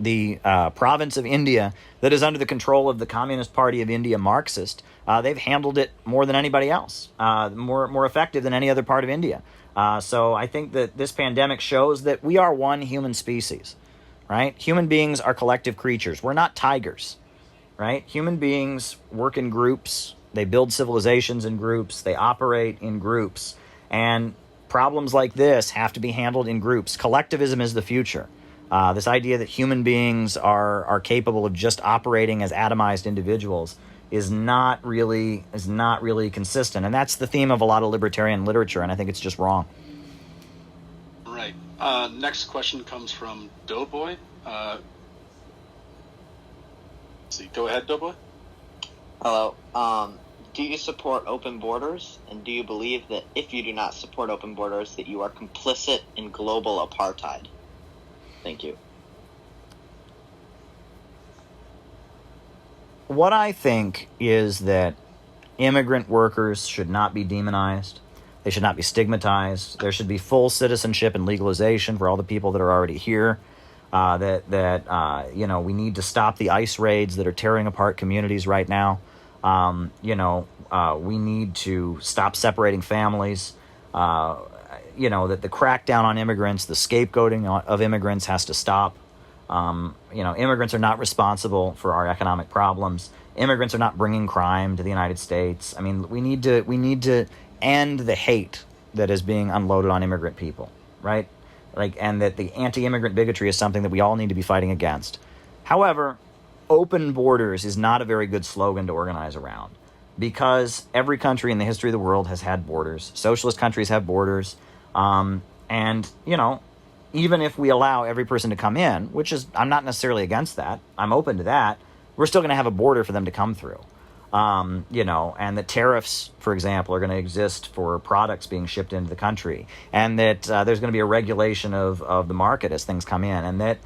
province of India that is under the control of the Communist Party of India, Marxist, they've handled it more than anybody else, more effective than any other part of India. So I think that this pandemic shows that we are one human species, right? Human beings are collective creatures. We're not tigers, right? Human beings work in groups. They build civilizations in groups. They operate in groups. And problems like this have to be handled in groups. Collectivism is the future. This idea that human beings are capable of just operating as atomized individuals is not really consistent, and that's the theme of a lot of libertarian literature, and I think it's just wrong. Right. Next question comes from Doughboy. Let's see. Go ahead, Doughboy. Hello. Do you support open borders? And do you believe that if you do not support open borders, that you are complicit in global apartheid? Thank you. What I think is that immigrant workers should not be demonized. They should not be stigmatized. There should be full citizenship and legalization for all the people that are already here. We need to stop the ICE raids that are tearing apart communities right now. We need to stop separating families. That the crackdown on immigrants, the scapegoating of immigrants has to stop. Immigrants are not responsible for our economic problems. Immigrants are not bringing crime to the United States. I mean, we need to end the hate that is being unloaded on immigrant people, right? And that the anti-immigrant bigotry is something that we all need to be fighting against. However, open borders is not a very good slogan to organize around, because every country in the history of the world has had borders. Socialist countries have borders. Even if we allow every person to come in, which is, I'm not necessarily against that, I'm open to that, we're still going to have a border for them to come through. And the tariffs, for example, are going to exist for products being shipped into the country, and that there's going to be a regulation of the market as things come in, and that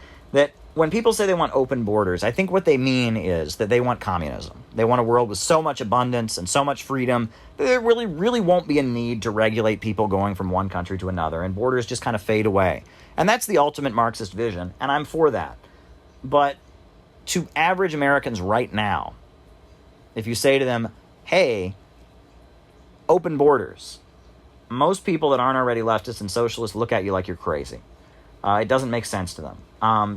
when people say they want open borders, I think what they mean is that they want communism. They want a world with so much abundance and so much freedom that there really won't be a need to regulate people going from one country to another, and borders just kind of fade away. And that's the ultimate Marxist vision, and I'm for that. But to average Americans right now, if you say to them, hey, open borders, most people that aren't already leftists and socialists look at you like you're crazy. It doesn't make sense to them.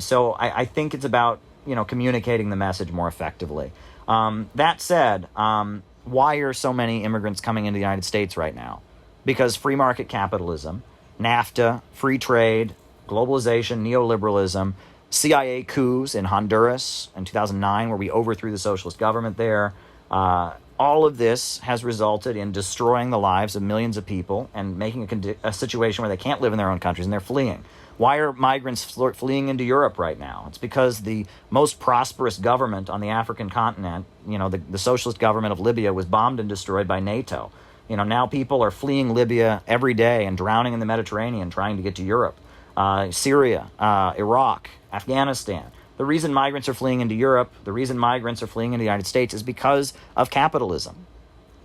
So I think it's about communicating the message more effectively. That said, why are so many immigrants coming into the United States right now? Because free market capitalism, NAFTA, free trade, globalization, neoliberalism, CIA coups in Honduras in 2009 where we overthrew the socialist government there, all of this has resulted in destroying the lives of millions of people and making a situation where they can't live in their own countries and they're fleeing. Why are migrants fleeing into Europe right now? It's because the most prosperous government on the African continent, the socialist government of Libya, was bombed and destroyed by NATO. Now people are fleeing Libya every day and drowning in the Mediterranean trying to get to Europe. Syria, Iraq, Afghanistan. The reason migrants are fleeing into Europe, the reason migrants are fleeing into the United States is because of capitalism.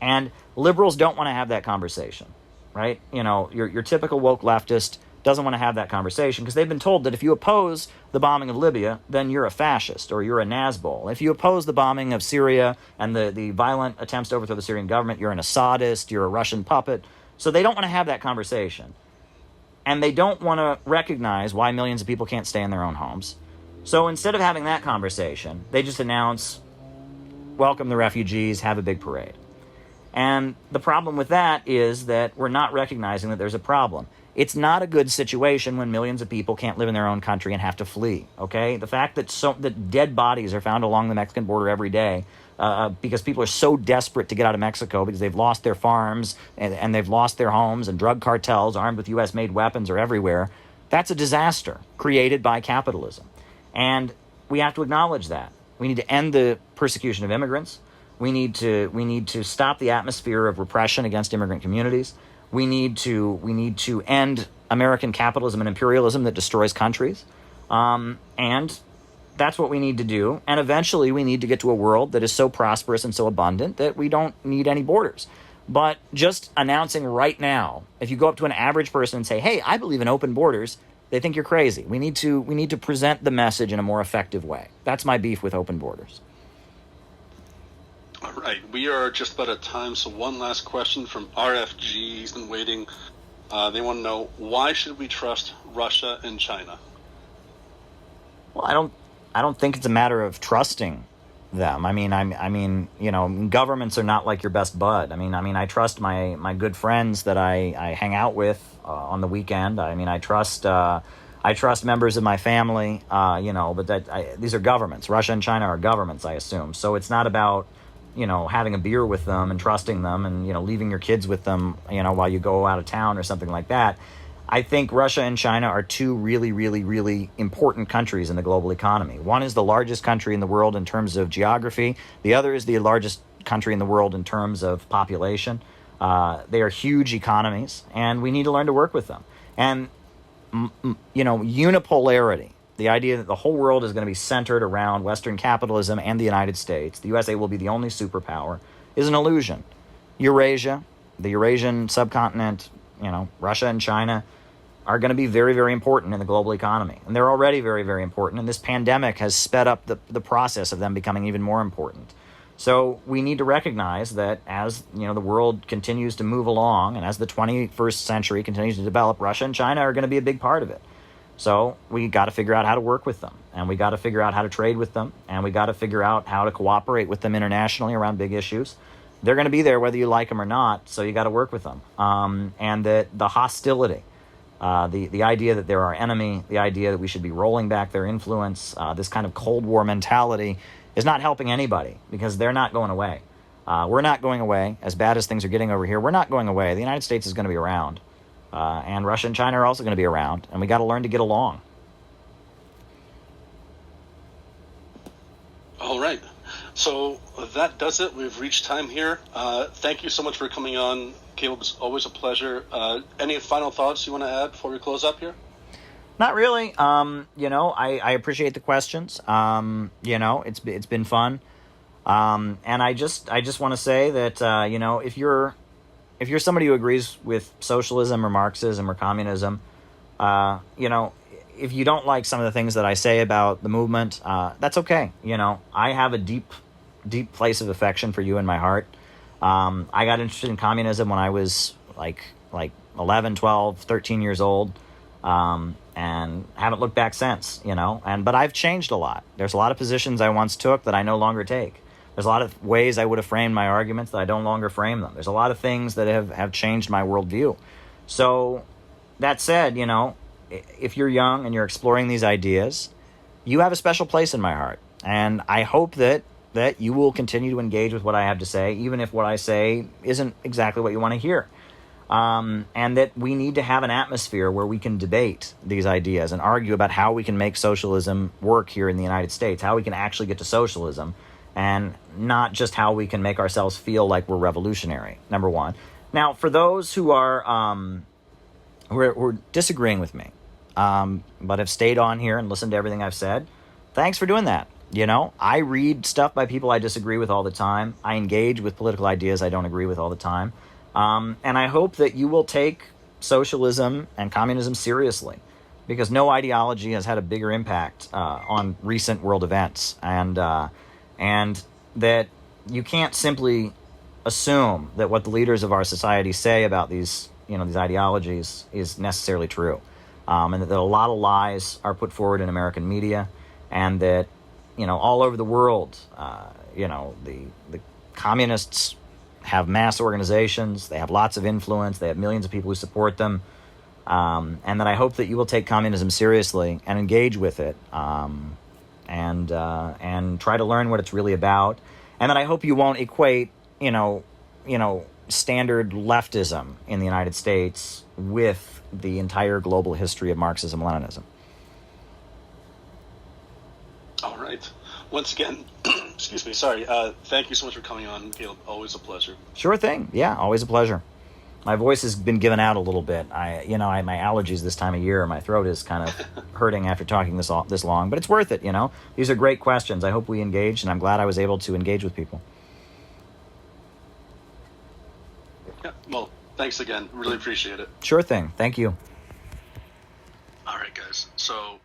And liberals don't want to have that conversation, right? Your typical woke leftist doesn't want to have that conversation because they've been told that if you oppose the bombing of Libya, then you're a fascist or you're a Nazbol. If you oppose the bombing of Syria and the violent attempts to overthrow the Syrian government, you're an Assadist, you're a Russian puppet. So they don't want to have that conversation. And they don't want to recognize why millions of people can't stay in their own homes. So instead of having that conversation, they just announce, welcome the refugees, have a big parade. And the problem with that is that we're not recognizing that there's a problem. It's not a good situation when millions of people can't live in their own country and have to flee, okay? The fact that dead bodies are found along the Mexican border every day because people are so desperate to get out of Mexico because they've lost their farms and they've lost their homes, and drug cartels armed with U.S.-made weapons are everywhere, that's a disaster created by capitalism. And we have to acknowledge that. We need to end the persecution of immigrants. We need to stop the atmosphere of repression against immigrant communities. We need to end American capitalism and imperialism that destroys countries. And that's what we need to do. And eventually we need to get to a world that is so prosperous and so abundant that we don't need any borders. But just announcing right now, if you go up to an average person and say, hey, I believe in open borders, they think you're crazy. We need to present the message in a more effective way. That's my beef with open borders. All right, we are just about at time, so one last question from RFG. He's been waiting. They want to know, why should we trust Russia and China? Well, I don't think it's a matter of trusting them. I mean, you know, governments are not like your best bud. I mean, I trust my good friends that I hang out with on the weekend. I mean, I trust members of my family. You know, but these are governments. Russia and China are governments, I assume. So it's not about, you know, having a beer with them and trusting them and, you know, leaving your kids with them, you know, while you go out of town or something like that. I think Russia and China are two really, really, really important countries in the global economy. One is the largest country in the world in terms of geography. The other is the largest country in the world in terms of population. They are huge economies, and we need to learn to work with them. And, you know, unipolarity, the idea that the whole world is going to be centered around Western capitalism and the United States, the USA will be the only superpower, is an illusion. Eurasia, the Eurasian subcontinent, you know, Russia and China are going to be very, very important in the global economy. And they're already very, very important. And this pandemic has sped up the process of them becoming even more important. So we need to recognize that as, you know, the world continues to move along and as the 21st century continues to develop, Russia and China are going to be a big part of it. So we got to figure out how to work with them, and we got to figure out how to trade with them, and we got to figure out how to cooperate with them internationally around big issues. They're going to be there whether you like them or not, so you got to work with them. And the hostility, the idea that they're our enemy, the idea that we should be rolling back their influence, this kind of Cold War mentality is not helping anybody because they're not going away. We're not going away. As bad as things are getting over here, we're not going away. The United States is going to be around. And Russia and China are also going to be around, and we got to learn to get along. All right. So that does it. We've reached time here. Thank you so much for coming on, Caleb. It's always a pleasure. Any final thoughts you want to add before we close up here? Not really. You know, I appreciate the questions. You know, it's been fun. And I just want to say that, you know, if you're somebody who agrees with socialism or Marxism or communism, you know, if you don't like some of the things that I say about the movement, that's okay. You know, I have a deep place of affection for you in my heart. I got interested in communism when I was like 11, 12, 13 years old, and haven't looked back since, you know. But I've changed a lot. There's a lot of positions I once took that I no longer take. There's a lot of ways I would have framed my arguments that I don't longer frame them. There's a lot of things that have changed my worldview. So that said, you know, if you're young and you're exploring these ideas, you have a special place in my heart. And I hope that you will continue to engage with what I have to say, even if what I say isn't exactly what you want to hear. And that we need to have an atmosphere where we can debate these ideas and argue about how we can make socialism work here in the United States, how we can actually get to socialism, and not just how we can make ourselves feel like we're revolutionary, number one. Now, for those who are who are disagreeing with me, but have stayed on here and listened to everything I've said, thanks for doing that. You know, I read stuff by people I disagree with all the time. I engage with political ideas I don't agree with all the time. And I hope that you will take socialism and communism seriously, because no ideology has had a bigger impact on recent world events, and that you can't simply assume that what the leaders of our society say about these ideologies is necessarily true, and that a lot of lies are put forward in American media, and that all over the world, the communists have mass organizations, they have lots of influence, they have millions of people who support them, and that I hope that you will take communism seriously and engage with it, and try to learn what it's really about, and that I hope you won't equate standard leftism in the United States with the entire global history of Marxism-Leninism. All right. Once again, excuse me, sorry. Thank you so much for coming on, Caleb. Always a pleasure. Sure thing. Yeah, always a pleasure. My voice has been given out a little bit. I my allergies this time of year. My throat is kind of hurting after talking this long, but it's worth it. These are great questions. I hope we engaged, and I'm glad I was able to engage with people. Yeah. Well, thanks again. Really appreciate it. Sure thing. Thank you. All right, guys. So